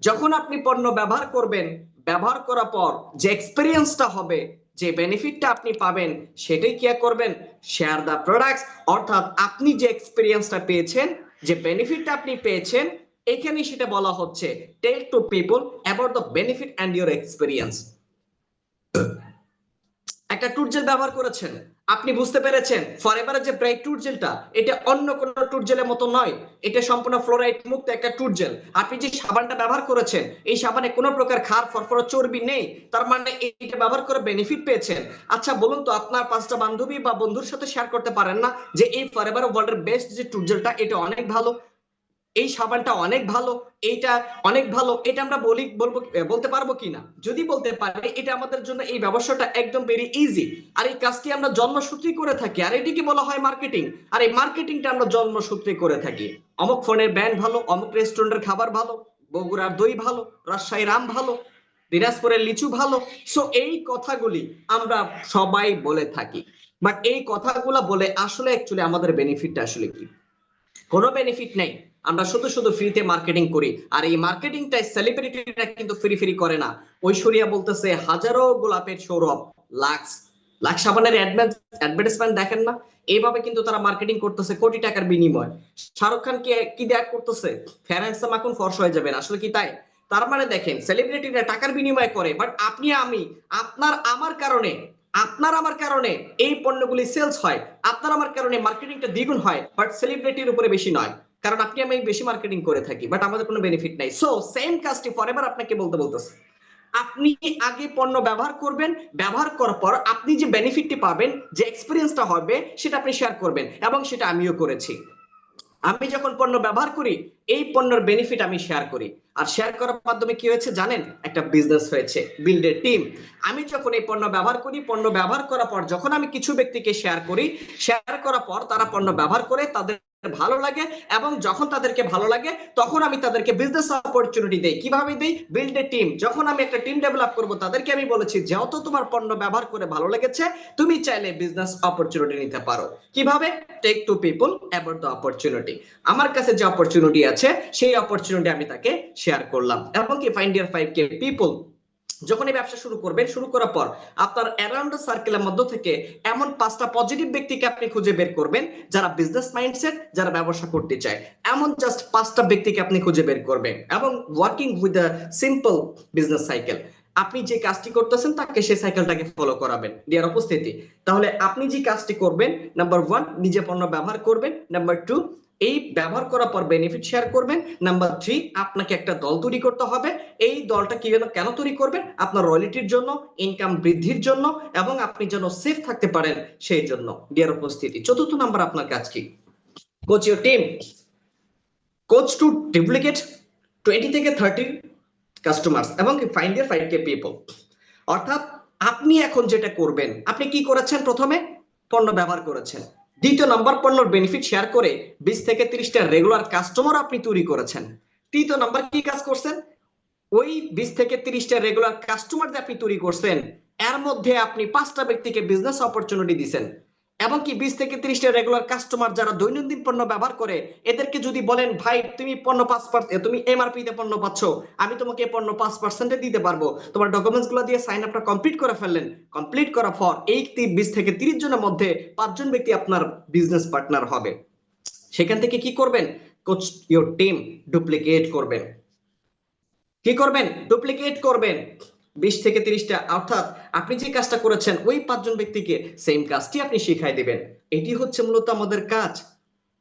যখন আপনি পণ্য ব্যবহার করবেন, ব্যবহার করার পর যে এক্সপেরিয়েন্সটা হবে, যে বেনিফিটটা আপনি পাবেন, সেটাই কি করবেন? Share the products. অর্থাৎ আপনি যে এক্সপেরিয়েন্সটা পেয়েছেন, যে বেনিফিটটা আপনি পেয়েছেন, এখানে সেটা বলা হচ্ছে tell to people about the benefit and your experience. একটা টুরজেল ব্যবহার করেছেন, আপনি বুঝতে পেরেছেন ফরএভারের যে ব্রাইট টুরজেলটা, এটা অন্য কোন টুরজেলের মতো নয়, এটা সম্পূর্ণ ফ্লোরাইড মুক্ত একটা টুরজেল। আপনি যে সাবানটা ব্যবহার করেছেন, এই সাবানে কোনো প্রকার ক্ষার, ফরফর, চর্বি নেই, তার মানে এটা ব্যবহার করে বেনিফিট পেয়েছেন। আচ্ছা বলুন তো, আপনার 5টা বান্ধবী বা বন্ধুর সাথে শেয়ার করতে পারেন না যে এই ফরএভার ওয়ার্ল্ডের বেস্ট যে টুরজেলটা, এটা অনেক ভালো, এই সাবানটা অনেক ভালো, এইটা অনেক ভালো, এটা আমরা বলতে পারবো কিনা? যদি বলতে পারি, এটা আমাদের জন্য এই ব্যবসাটা একদম ভেরি ইজি। আর এই কাজটি আমরা জন্মসূত্রে করে থাকি, আর এটিকে বলা হয় মার্কেটিং। আর এই মার্কেটিংটা আমরা জন্মসূত্রে করে থাকি। অমুক ফোনের ব্র্যান্ড ভালো, অমুক রেস্টুরেন্টের খাবার ভালো, বগুড়ার দই ভালো, রাজশাহীর আম ভালো, দিনাজপুরের লিচু ভালো। সো এই কথাগুলি আমরা সবাই বলে থাকি, বাট এই কথাগুলা বলে আসলে অ্যাকচুয়ালি আমাদের বেনিফিটটা আসলে কি? কোনো বেনিফিট নেই। আমরা শুধু শুধু ফ্রিতে মার্কেটিং করি, আর এই মার্কেটিংটা সেলিব্রিটিরা কিন্তু ফ্রি ফ্রি করে না। ঐশ্বরিয়া বলতেছে হাজারো গোলাপের সৌরভ, লাক্স লাক্স সাবানের অ্যাডভার্টাইজমেন্ট দেখেন না? এইভাবে কিন্তু তারা মার্কেটিং করতেছে কোটি টাকার বিনিময়। শাহরুখ খান কি দেয়া করতেছে, ফেয়ার হ্যান্ডসাম এখন ফর্সা হয়ে যাবেন, আসলে কি তাই? তার মানে দেখেন সেলিব্রিটিরা টাকার বিনিময় করে, বাট আপনি আমি আপনার আমার কারণে এই পণ্যগুলি সেলস হয়, আপনার আমার কারণে মার্কেটিংটা দ্বিগুণ হয়, বাট সেলিব্রিটির উপরে বেশি নয়। কারণ আপনি আমি বেশি মার্কেটিং করে থাকি, বাট আমাদের কোনো বেনিফিট নাই। সো সেম কাজটি ফরএভার আপনাকে বলতেছে, আপনি আগে পণ্য ব্যবহার করবেন, ব্যবহার করার পর আপনি যে বেনিফিটটি পাবেন, যে এক্সপিরিয়েন্সটা হবে, সেটা আপনি শেয়ার করবেন, এবং সেটা আমিও করেছি। আমি যখন পণ্য ব্যবহার করি, এই পণ্যের বেনিফিট আমি শেয়ার করি, আর শেয়ার করার মাধ্যমে কি হয়েছে জানেন? একটা বিজনেস হয়েছে, বিল্ড এ টিম। আমি যখন এই পণ্য ব্যবহার করি, পণ্য ব্যবহার করার পর যখন আমি কিছু ব্যক্তিকে শেয়ার করি, শেয়ার করার পর তারা পণ্য ব্যবহার করে, তাদের ভালো লাগে, এবং যখন তাদেরকে ভালো লাগে তখন আমি তাদেরকে বিজনেস অপরচুনিটি দেই। কিভাবে দেই? Build a team. যখন আমি একটা টিম ডেভেলপ করব, তাদেরকে আমি বলেছি যেহেতু তোমার পণ্য ব্যবহার করে ভালো লেগেছে, তুমি চাইলে বিজনেস অপরচুনিটি নিতে পারো। কিভাবে? Talk to people about the opportunity. আমার কাছে যে অপরচুনিটি আছে, সেই অপরচুনিটি আমি তাকে শেয়ার করলাম। এবং কি ফাইন্ড ইয়ার 5K পিপল, যখন এই ব্যবসা শুরু করবেন, শুরু করার পর আপনার অ্যারাউন্ড দ্য সার্কেলের মধ্য থেকে এমন 5টা পজিটিভ ব্যক্তিকে আপনি খুঁজে বের করবেন, যারা বিজনেস মাইন্ডসেট, যারা ব্যবসা করতে চায়। এমন জাস্ট 5টা ব্যক্তিকে আপনি খুঁজে বের করবেন, এবং working with a simple business cycle. আপনি যে কাজটি করতেছেন তাকে সেই সাইকেলটাকে ফলো করাবেন। ডিয়ার উপস্থিতি, তাহলে আপনি যে কাজটি করবেন, নাম্বার 1 নিজে পণ্য ব্যবহার করবেন, নাম্বার 2 এই ব্যবহার করার পর বেনিফিট শেয়ার করবেন, নাম্বার 3 আপনাকে একটা দল তৈরি করতে হবে। এই দলটা কি কেন তৈরি করবেন? আপনার রয়্যালটির জন্য, ইনকাম বৃদ্ধির জন্য, এবং আপনি যেন সেফ থাকতে পারেন সেই জন্য। ডিয়ার উপস্থিতি, চতুর্থ নাম্বার আপনার কাজ কি? Coach your team, coach to duplicate 20 থেকে 30 কাস্টমার্স, এবং ফাইন্ড ইয়ার 5K পিপল। অর্থাৎ আপনি এখন যেটা করবেন, আপনি কি করেছেন? প্রথমে পণ্য ব্যবহার করেছেন, দ্বিতীয় নাম্বার পণ্যের বেনিফিট শেয়ার করে 20 থেকে 30টা রেগুলার কাস্টমার আপনি তৈরি করেছেন। তৃতীয় নাম্বার কি কাজ করছেন? ওই 20 থেকে 30টা রেগুলার কাস্টমার যে আপনি তৈরি করছেন, এর মধ্যে আপনি 5টা ব্যক্তিকে বিজনেস অপরচুনিটি দিবেন। এবং কি 20 থেকে 30টা রেগুলার কাস্টমার যারা দৈনন্দিন পণ্য ব্যবহার করে, এদেরকে যদি বলেন ভাই তুমি পণ্য 5%, তুমি এমআরপি তে পণ্য পাচ্ছ, আমি তোমাকে পণ্য 5% দিতে পারবো, তোমার ডকুমেন্টস গুলো দিয়ে সাইন আপটা কমপ্লিট করে ফেললেন। কমপ্লিট করার পর এই 20 থেকে 30 জনের মধ্যে 5 জন ব্যক্তি আপনার বিজনেস পার্টনার হবে। সেখান থেকে কি করবেন? কোচ ইউর টিম ডুপ্লিকেট করবেন। কি করবেন? ডুপ্লিকেট করবেন 20 থেকে 30টা। অর্থাৎ আপনি যে কাজটা করেছেন, ওই 5 জন ব্যক্তিকে সেম কাজটি আপনি শিখাই দিবেন। এটি হচ্ছে মূলত আমাদের কাজ।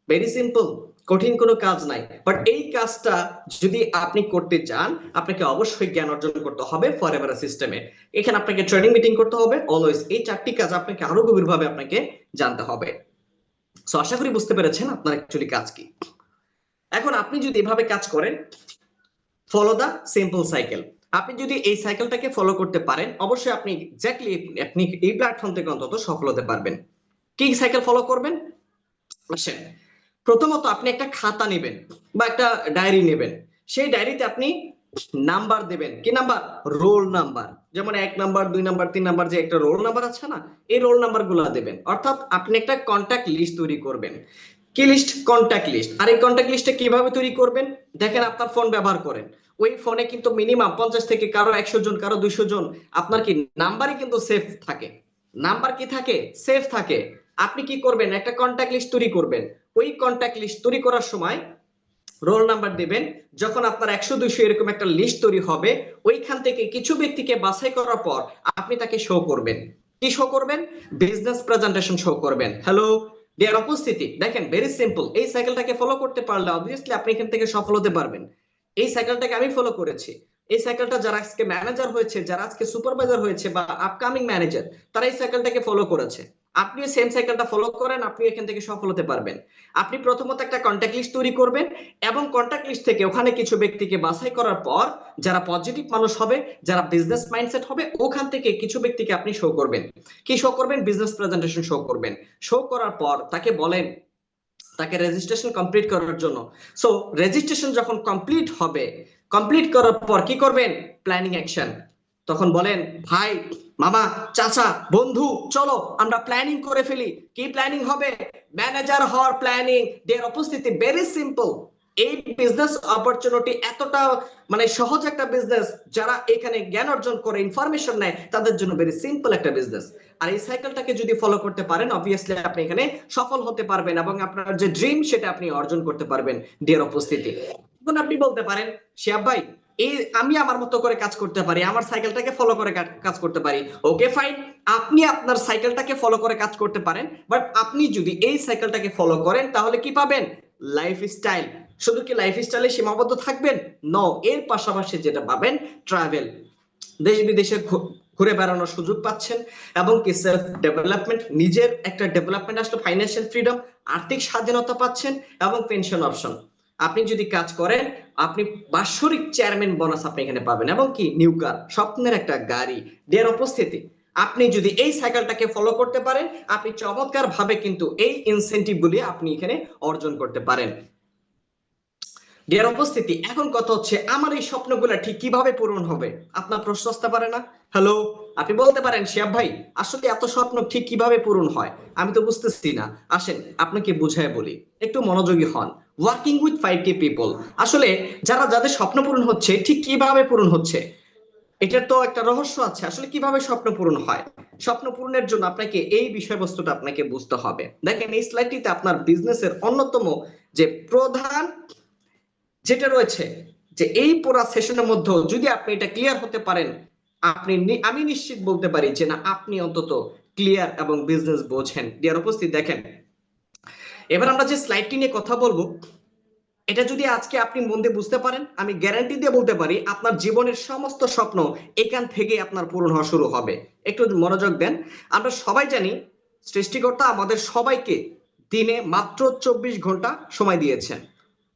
ভেরি সিম্পল, কঠিন কোনো কাজ নাই। বাট এই কাজটা যদি আপনি করতে চান, আপনাকে অবশ্যই জ্ঞান অর্জন করতে হবে ফরএভার সিস্টেমে। এখানে আপনাকে ট্রেনিং মিটিং করতে হবে অলওয়েজ। এই 4টি কাজ আপনাকে আরো গভীরভাবে আপনাকে জানতে হবে। সো আশা করি বুঝতে পেরেছেন আপনার অ্যাকচুয়ালি কাজ কি। এখন আপনি যদি এভাবে কাজ করেন, ফলো দা সিম্পল সাইকেল, আপনি যদি এই সাইকেলটাকে ফলো করতে পারেন, অবশ্যই আপনি এক্স্যাক্টলি আপনি এই প্ল্যাটফর্ম থেকে অন্তত সফল হতে পারবেন। কি সাইকেল ফলো করবেন? আসেন, প্রথমত আপনি একটা খাতা নেবেন বা একটা ডায়েরি নেবেন। সেই ডায়েরিতে আপনি নাম্বার দেবেন। কি নাম্বার? Roll number. যেমন 1 নাম্বার, 2 নাম্বার, 3 নাম্বার, যে একটা রোল নাম্বার আছে না, এই রোল নাম্বার গুলা দেবেন। অর্থাৎ আপনি একটা কন্ট্যাক্ট লিস্ট তৈরি করবেন। কি লিস্ট? Contact list. আর এই কন্ট্যাক্ট লিস্টটা কিভাবে তৈরি করবেন? দেখেন আপনার ফোন ব্যবহার করেন, ওই ফোনে কিন্তু মিনিমাম 50 থেকে কারো 100 জন, কারো 200 জন আপনার কি নাম্বারই কিন্তু সেভ থাকে। নাম্বার কি থাকে? সেভ থাকে। আপনি কি করবেন? একটা কন্ট্যাক্ট লিস্ট তৈরি করবেন। ওই কন্ট্যাক্ট লিস্ট তৈরি করার সময় রোল নাম্বার দিবেন। যখন আপনার 100-200 এরকম একটা লিস্ট তৈরি হবে, ওইখান থেকে কিছু ব্যক্তিকে বাছাই করার পর আপনি তাকে শো করবেন। কি শো করবেন? বিজনেস প্রেজেন্টেশন শো করবেন। হ্যালো ডিয়ার উপস্থিতি, দেখেন ভেরি সিম্পল। এই সাইকেলটাকে ফলো করতে পারলে অবভিয়াসলি আপনি এখান থেকে সফল হতে পারবেন। এই সাইকেলটাকে আমি ফলো করেছি। এই সাইকেলটা যারা আজকে ম্যানেজার হয়েছে, যারা আজকে সুপারভাইজার হয়েছে বা আপকামিং ম্যানেজার, তারা এই সাইকেলটাকে ফলো করেছে। আপনিও সেম সাইকেলটা ফলো করেন, আপনি এখান থেকে সফল হতে পারবেন। আপনি প্রথমত একটা কন্ট্যাক্ট লিস্ট তৈরি করবেন, এবং কন্ট্যাক্ট লিস্ট থেকে ওখানে কিছু ব্যক্তিকে বাছাই করার পর যারা পজিটিভ মানুষ হবে, যারা বিজনেস মাইন্ডসেট হবে, ওখান থেকে কিছু ব্যক্তিকে আপনি শো করবেন। কি শো করবেন? বিজনেস প্রেজেন্টেশন শো করবেন। শো করার পর তাকে বলেন, তাকে রেজিস্ট্রেশন কমপ্লিট করার জন্য। সো রেজিস্ট্রেশন যখন কমপ্লিট হবে, কমপ্লিট করার পর কি করবেন? Planning action. তখন বলেন ভাই মামা, চাচা, বন্ধু, চলো আমরা প্ল্যানিং করে ফেলি। কি প্ল্যানিং হবে? ম্যানেজার হওয়ার প্ল্যানিং। দেয়ার উপস্থিতি ভেরি সিম্পল। এই বিজনেস অপরচুনিটি এতটা মানে সহজ একটা বিজনেস, যারা এখানে জ্ঞান অর্জন করে ইনফরমেশন নেয় তাদের জন্য ভেরি সিম্পল একটা বিজনেস। আর এই সাইকেলটাকে যদি ফলো করতে পারেন, অবভিয়াসলি আপনি এখানে সফল হতে পারবেন এবং আপনার যে ড্রিম সেটা আপনি অর্জন করতে পারবেন। ডিয়ার উপস্থিতি, এখন আপনি বলতে পারেন, শিহাব ভাই, এই আমি আমার মতো করে কাজ করতে পারি, আমার সাইকেলটাকে ফলো করে কাজ করতে পারি। ওকে ফাইন, আপনি আপনার সাইকেলটাকে ফলো করে কাজ করতে পারেন, বাট আপনি যদি এই সাইকেলটাকে ফলো করেন তাহলে কি পাবেন? লাইফস্টাইল। শুধু কি লাইফস্টাইলে সীমাবদ্ধ থাকবেন? নো, এর পাশাপাশি যেটা পাবেন, ট্রাভেল। দেশ বিদেশে ঘুরে বেড়ানোর সুযোগ পাচ্ছেন এবং কি সেলফ ডেভেলপমেন্ট, নিজের একটা ডেভেলপমেন্ট আসলে, ফাইন্যান্সিয়াল ফ্রিডম, আর্থিক স্বাধীনতা পাচ্ছেন এবং পেনশন অপশন। আপনি যদি কাজ করেন, আপনি বাৎসরিক চেয়ারম্যান বোনাস আপনি এখানে পাবেন এবং কি নিউ কার, স্বপ্নের একটা গাড়ি। দেয়ার উপস্থিতি, আপনি যদি এই সাইকেলটাকে ফলো করতে পারেন, আপনি চমৎকার ভাবে কিন্তু এই ইনসেনটিভ গুলি আপনি এখানে অর্জন করতে পারেন। ডিয়ার উপস্থিতি, এখন কথা হচ্ছে আমার এই স্বপ্নগুলো ঠিক কিভাবে পূরণ হবে? আপনার প্রশ্ন আসতে পারে না? হ্যালো, আপনি বলতে পারেন, শিহাব ভাই আসলে এত স্বপ্ন ঠিক কিভাবে পূরণ হয়? আমি তো বুঝতেছি না। আসেন আপনাকে বুঝায় বলি, একটু মনোযোগী হন। ওয়ার্কিং উইথ 5K পিপল, আসলে যাদের স্বপ্ন পূরণ হচ্ছে ঠিক কিভাবে পূরণ হচ্ছে, এটার তো একটা রহস্য আছে। আসলে কিভাবে স্বপ্ন পূরণ হয়? স্বপ্ন পূরণের জন্য আপনাকে এই বিষয়বস্তুটা আপনাকে বুঝতে হবে। দেখেন এই স্লাইডটিতে আপনার বিজনেসের অন্যতম যে প্রধান যেটা রয়েছে, যে এই পুরো সেশনের মধ্যে যদি আপনি এটা ক্লিয়ার হতে পারেন, আমি নিশ্চিত বলতে পারি যে না, আপনি অন্তত ক্লিয়ার এবং বিজনেস বোঝেন। ডিয়ার উপস্থিত, দেখেন এবার আমরা যে স্লাইডটি নিয়ে কথা বলবো, এটা যদি আজকে আপনি মন দিয়ে বুঝতে পারেন, আমি গ্যারান্টি দিয়ে বলতে পারি আপনার জীবনের সমস্ত স্বপ্ন এখান থেকে আপনার পূরণ হওয়া শুরু হবে। একটু মনোযোগ দেন। আমরা সবাই জানি সৃষ্টিকর্তা আমাদের সবাইকে দিনে মাত্র 24 ঘন্টা সময় দিয়েছেন।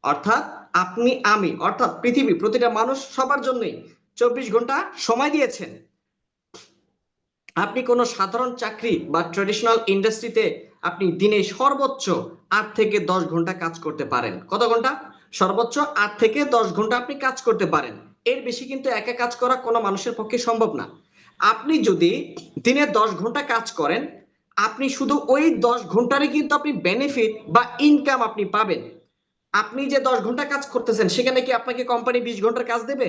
অর্থাৎ আপনি, আমি, অর্থাৎ পৃথিবী, প্রতিটা মানুষ সবার জন্যই 24 ঘন্টা সময় দিয়েছেন। আপনি কোনো সাধারণ চাকরি বা ট্রেডিশনাল ইন্ডাস্ট্রিতে আপনি দিনে সর্বোচ্চ 8 থেকে 10 ঘন্টা কাজ করতে পারেন। কত ঘন্টা? সর্বোচ্চ 8 থেকে 10 ঘন্টা আপনি কাজ করতে পারেন। এর বেশি কিন্তু একা কাজ করা কোনো মানুষের পক্ষে সম্ভব না। আপনি যদি দিনে 10 ঘন্টা কাজ করেন, আপনি শুধু ওই 10 ঘন্টারই কিন্তু আপনি বেনিফিট বা ইনকাম আপনি পাবেন। আপনি যে 10 ঘন্টা কাজ করতেছেন, সেখানে কি আপনাকে কোম্পানি 20 ঘন্টার কাজ দেবে?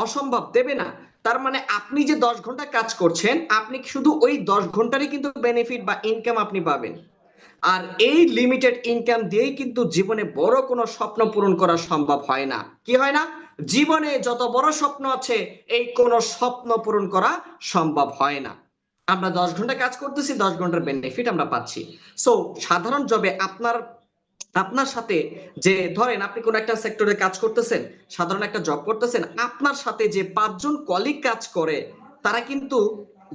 অসম্ভব, দেবে না। তার মানে আপনি যে 10 ঘন্টা কাজ করছেন, আপনি শুধু ওই 10 ঘন্টারই কিন্তু বেনিফিট বা ইনকাম আপনি পাবেন। আর এই লিমিটেড ইনকাম দিয়েই কিন্তু জীবনে বড় কোনো স্বপ্ন পূরণ করা সম্ভব হয় না। কি হয় না? জীবনে যত বড় স্বপ্ন আছে, এই কোনো স্বপ্ন পূরণ করা সম্ভব হয় না। আমরা 10 ঘন্টা কাজ করতেছি, 10 ঘন্টার বেনিফিট আমরা পাচ্ছি। সো সাধারণ জবে আপনার আপনার সাথে যে, ধরেন আপনি কোন একটা সেক্টরে কাজ করতেছেন, সাধারণ একটা জব করতেছেন, আপনার সাথে যে 5 জন কলিগ কাজ করে, তারা কিন্তু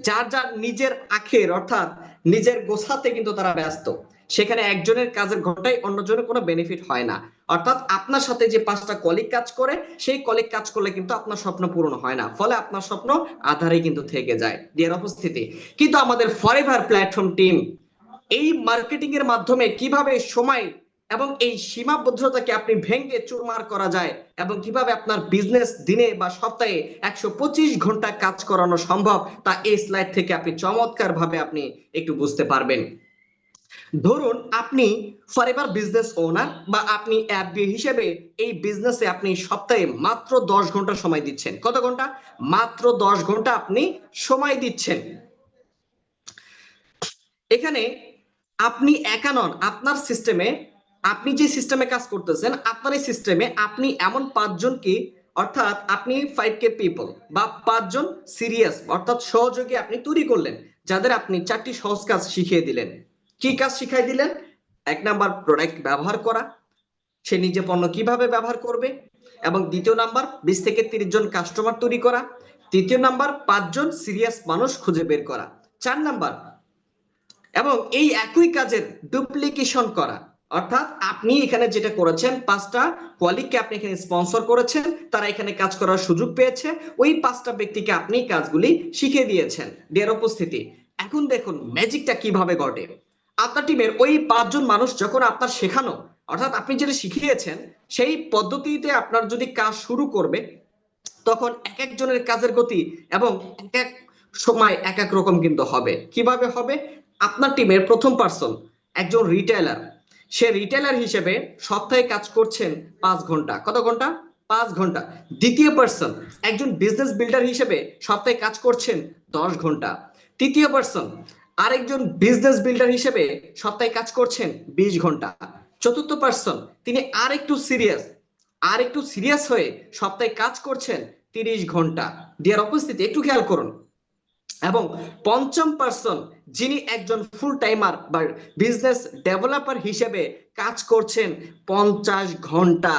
যার যার নিজের আখের, অর্থাৎ নিজের গোছাতে কিন্তু তারা ব্যস্ত। সেখানে একজনের কাজের ঘন্টায় অন্যজনের কোনো বেনিফিট হয় না। অর্থাৎ আপনার সাথে যে 5টা কলিগ কাজ করে, সেই কলিগ কাজ করলে কিন্তু আপনার স্বপ্ন পূরণ হয় না, ফলে আপনার স্বপ্ন আধারে কিন্তু থেকে যায়। ডিয়ার উপস্থিতি, কিন্তু আমাদের ফরএভার প্ল্যাটফর্ম টিম এই মার্কেটিং এর মাধ্যমে কিভাবে সময় এবং এই সীমাবদ্ধতাকে আপনি ভেঙে চুরমার করা যায় এবং কিভাবে আপনার বিজনেস দিনে বা সপ্তাহে 125 ঘন্টা কাজ করানো সম্ভব, তা এই স্লাইড থেকে আপনি চমৎকার ভাবে আপনি একটু বুঝতে পারবেন। ধরুন আপনি ফরএভার বিজনেস ওনার বা আপনি অ্যাপবি হিসেবে এই বিজনেসে আপনি সপ্তাহে মাত্র 10 ঘন্টা সময় দিচ্ছেন। কত ঘন্টা? মাত্র 10 ঘন্টা আপনি সময় দিচ্ছেন। এখানে আপনি একা নন, আপনার সিস্টেমে, আপনি যে সিস্টেমে কাজ করতেছেন, আপনার এই সিস্টেমে আপনি এমন 5 জনকে, অর্থাৎ আপনি 5K পিপল বা 5 জন সিরিয়াস অর্থাৎ সহযোগী আপনি তৈরি করলেন, যাদের আপনি 4টি সহজ কাজ শিখিয়ে দিলেন। কি কাজ শিখাই দিলেন? 1 নাম্বার, প্রোডাক্ট ব্যবহার করা, সে নিজে পণ্য কিভাবে ব্যবহার করবে। এবং দ্বিতীয় নাম্বার, 20 থেকে 30 জন কাস্টমার তৈরি করা। তৃতীয় নাম্বার, 5 জন সিরিয়াস মানুষ খুঁজে বের করা। 4 নাম্বার, এবং এই একই কাজের ডুপ্লিকেশন করা। অর্থাৎ আপনি এখানে যেটা করেছেন, 5টা কলিগকে আপনি এখানে স্পন্সর করেছেন, তারা এখানে কাজ করার সুযোগ পেয়েছে, ওই 5টা ব্যক্তিকে আপনি কাজগুলি শিখিয়ে দিয়েছেন। ডিয়ার উপস্থিতি, এখন দেখুন ম্যাজিকটা কিভাবে ঘটে। আপনার টিমের ওই 5 জন মানুষ যখন আপনার শেখানো, অর্থাৎ আপনি যেটা শিখিয়েছেন সেই পদ্ধতিতে আপনার যদি কাজ শুরু করবে, তখন এক একজনের কাজের গতি এবং এক এক সময় এক এক রকম কিন্তু হবে। কিভাবে হবে? আপনার টিমের প্রথম পার্সন একজন রিটেলার, সে রিটেলার হিসেবে সপ্তাহে কাজ করছেন 5 ঘন্টা। কত ঘন্টা? 5 ঘন্টা। দ্বিতীয় পার্সন একজন বিজনেস বিল্ডার হিসেবে সপ্তাহে কাজ করছেন 10 ঘন্টা। তৃতীয় পার্সন আরেকজন বিজনেস বিল্ডার হিসেবে সপ্তাহে কাজ করছেন 20 ঘন্টা। চতুর্থ পার্সন তিনি আর একটু সিরিয়াস হয়ে সপ্তাহে কাজ করছেন 30 ঘন্টা। ডিয়ার উপস্থিতি, একটু খেয়াল করুন। এবং পঞ্চম পার্সন যিনি একজন ফুল টাইমার বা বিজনেস ডেভেলপার হিসেবে কাজ করছেন 50 ঘন্টা।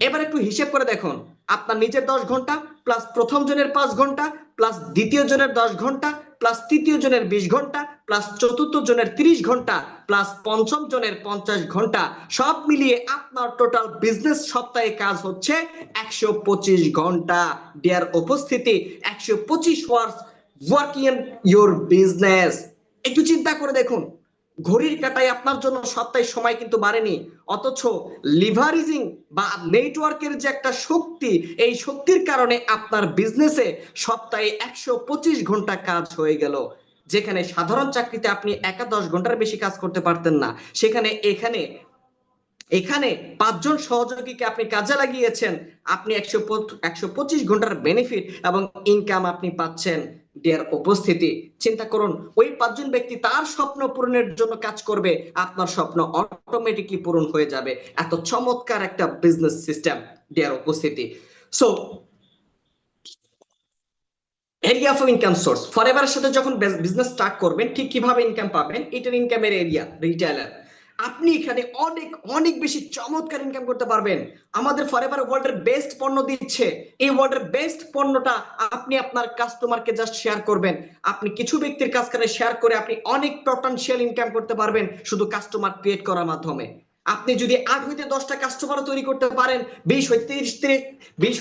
এবার একটু হিসেব করে দেখুন, আপনার নিজের 10 ঘন্টা প্লাস প্রথম জনের 5 ঘন্টা প্লাস দ্বিতীয় জনের 10 ঘন্টা প্লাস তৃতীয় জনের 20 ঘন্টা প্লাস চতুর্থ জনের 30 ঘন্টা প্লাস পঞ্চম জনের 50 ঘন্টা, সব মিলিয়ে আপনার টোটাল বিজনেস সপ্তাহে কাজ হচ্ছে 125 ঘন্টা। ডিয়ার উপস্থিতি, 125 ওয়ার্স ওয়ার্কিং ইন ইউর বিজনেস। একটু চিন্তা করে দেখুন, ঘড়ির কাঁটায় আপনার জন্য সপ্তাহে সময় কিন্তু বাড়েনি, অথচ লিভারেজিং বা নেটওয়ার্কের যে একটা শক্তি, এই শক্তির কারণে আপনার বিজনেসে সপ্তাহে 125 ঘন্টা কাজ হয়ে গেল। যেখানে সাধারণ চাকরিতে আপনি একা 10 ঘন্টার বেশি কাজ করতে পারতেন না, সেখানে এখানে এখানে 5 জন সহযোগীকে আপনি কাজে লাগিয়েছেন, আপনি 125 ঘন্টার বেনিফিট এবং ইনকাম আপনি পাচ্ছেন। ডিয়ার উপস্থিতি, চিন্তা করুন, ওই 5 জন ব্যক্তি তার স্বপ্ন পূরণের জন্য কাজ করবে, আপনার স্বপ্ন অটোমেটিকলি পূরণ হয়ে যাবে। এত চমৎকার একটা বিজনেস সিস্টেম। ডিয়ার উপস্থিতি, so area of income source ফরএভারের সাথে যখন বিজনেস স্টার্ট করবেন, ঠিক কিভাবে ইনকাম পাবেন, এটার ইনকামের এরিয়া রিটেলার। আপনি এখানে অনেক অনেক বেশি চমৎকার ইনকাম করতে পারবেন। আমাদের ফরএভার ওয়ার্ল্ডের বেস্ট পণ্য দিচ্ছে, এই ওয়ার্ল্ডের বেস্ট পণ্যটা আপনি আপনার কাস্টমারকে জাস্ট শেয়ার করবেন। আপনি কিছু ব্যক্তির কাছ থেকে শেয়ার করে আপনি অনেক পটেনশিয়াল ইনকাম করতে পারবেন শুধু কাস্টমার ক্রিয়েট করার মাধ্যমে। আপনি যদি 8 হইতে 10টা কাস্টমারও তৈরি করতে পারেন, 20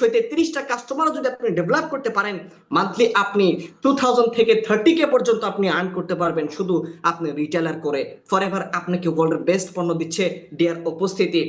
হইতে 30টা কাস্টমারও যদি আপনি ডেভেলপ করতে পারেন, মান্থলি আপনি 2000 থেকে 30K পর্যন্ত আপনি আর্ন করতে পারবেন শুধু আপনি রিটেলার করে। ফরএভার আপনাকে ওয়ার্ল্ডের বেস্ট পণ্য দিচ্ছে। ডিয়ার উপস্থিতি,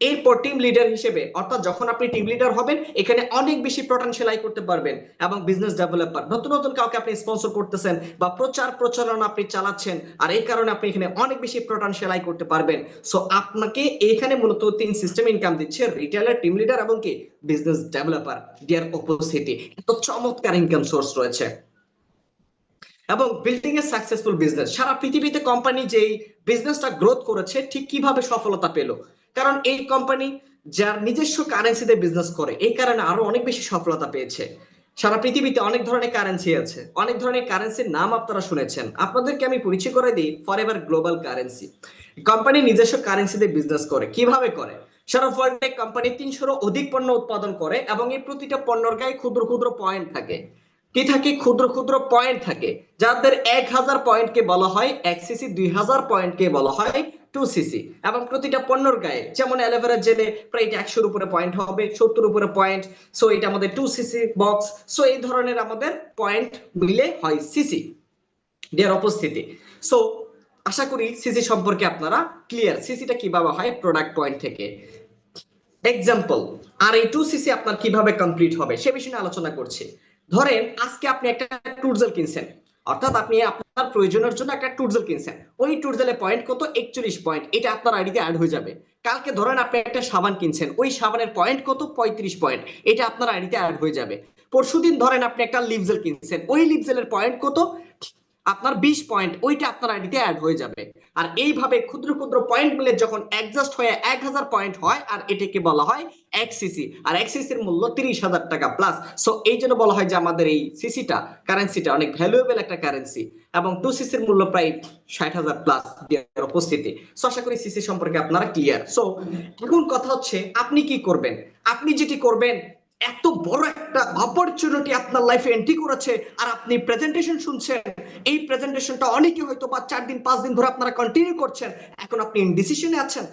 এরপর টিম লিডার হিসেবে, অর্থাৎ যখন আপনি টিম লিডার হবেন, এখানে অনেক বেশি পটেনশিয়াল আই করতে পারবেন। এবং বিজনেস ডেভেলপার, নতুন নতুন কাউকে আপনি স্পন্সর করতেছেন বা প্রচার প্রচারণা আপনি চালাচ্ছেন, আর এই কারণে আপনি এখানে অনেক বেশি পটেনশিয়াল আই করতে পারবেন। সো আপনাকে এখানে মূলত 3 সিস্টেম ইনকাম দিচ্ছে, রিটেলার, টিম লিডার এবং কি বিজনেস ডেভেলপার। ডিয়ার উপস্থিতি, এত চমৎকার ইনকাম সোর্স রয়েছে। এবং বিল্ডিং এ সাকসেসফুল বিজনেস, সারা পৃথিবীতে কোম্পানি যেই বিজনেসটা গ্রোথ করেছে ঠিক কিভাবে সফলতা পেল, কারণ এই কোম্পানি যার নিজস্ব কারেন্সিতে বিজনেস করে, এই কারণে আরো অনেক বেশি সফলতা পেয়েছে। সারা পৃথিবীতে অনেক ধরনের কারেন্সি আছে, অনেক ধরনের কারেন্সির নাম আপনারা শুনেছেন, আপনাদেরকে আমি পরিচয় করে দিই। ফরএভার গ্লোবাল কারেন্সি কোম্পানি নিজস্ব কারেন্সিতে বিজনেস করে। কিভাবে করে? সারা ওয়ার্ল্ডে কোম্পানি 300-এরও অধিক পণ্য উৎপাদন করে এবং এই প্রতিটা পণ্যের গায়ে ক্ষুদ্র ক্ষুদ্র পয়েন্ট থাকে। কি থাকে? ক্ষুদ্র ক্ষুদ্র পয়েন্ট থাকে, যাদের 1000 পয়েন্টকে বলা হয় 1 সিসি, 2000 পয়েন্টকে বলা হয় 2 সিসি। এবং প্রতিটা পণ্যর গায়ে, যেমন অ্যালোভেরা জেলে প্রায় 100-এর উপরে পয়েন্ট হবে, 70 উপরে পয়েন্ট, সো এটা আমাদের 2 সিসি বক্স। সো এই ধরনের আমাদের পয়েন্ট মিলে হয় সিসি। ডিয়ার উপস্থিতি, সো আশা করি সিসি সম্পর্কে আপনারা ক্লিয়ার। সিসিটা কিভাবে হয়? প্রোডাক্ট পয়েন্ট থেকে। এক্সাম্পল, আর এই 2 সিসি আপনার কিভাবে কমপ্লিট হবে সে বিষয়ে আলোচনা করছি। ধরেন আজকে আপনি একটা টুরজেল কিনছেন, অর্থাৎ আপনি আপনার প্রয়োজনের জন্য একটা টুরজেল কিনছেন, ওই টুরজেলের পয়েন্ট কত? 41 পয়েন্ট, এটা আপনার আইডিতে অ্যাড হয়ে যাবে। কালকে ধরেন আপনি একটা সাবান কিনছেন, ওই সাবানের পয়েন্ট কত? 35 পয়েন্ট, এটা আপনার আইডিতে অ্যাড হয়ে যাবে। পরশুদিন ধরেন আপনি একটা লিপজেল কিনছেন, ওই লিপজেলের পয়েন্ট কত? আপনার 20 পয়েন্ট, ওইটা আপনার আইডিতে অ্যাড হয়ে যাবে। আর এইভাবে ক্ষুদ্র ক্ষুদ্র পয়েন্ট মিলে যখন অ্যাডজাস্ট হয়ে 1000 পয়েন্ট হয়, আর এটাকে বলা হয় 1 সিসি। আর 1 সিসির মূল্য 30,000 টাকা প্লাস। সো এই জন্য বলা হয় যে আমাদের এই সিসিটা, কারেন্সিটা অনেক ভ্যালুয়েবল একটা কারেন্সি। এবং 2 সিসির মূল্য প্রায় 60,000 প্লাস। উপস্থিতি, সো আশা করি সিসি সম্পর্কে আপনারা ক্লিয়ার। সো এখন কথা হচ্ছে আপনি কি করবেন? আপনি যেটি করবেন, এত বড় একটা অপরচুনিটি আপনার লাইফে এন্ট্রি করেছে, আর আপনি প্রেজেন্টেশন শুনছেন, এই প্রেজেন্টেশনটা অনেকে হয়তো বা 4 দিন 5 দিন ধরে আপনারা কন্টিনিউ করছেন, এখন আপনি ইনডিসিশনে আছেন,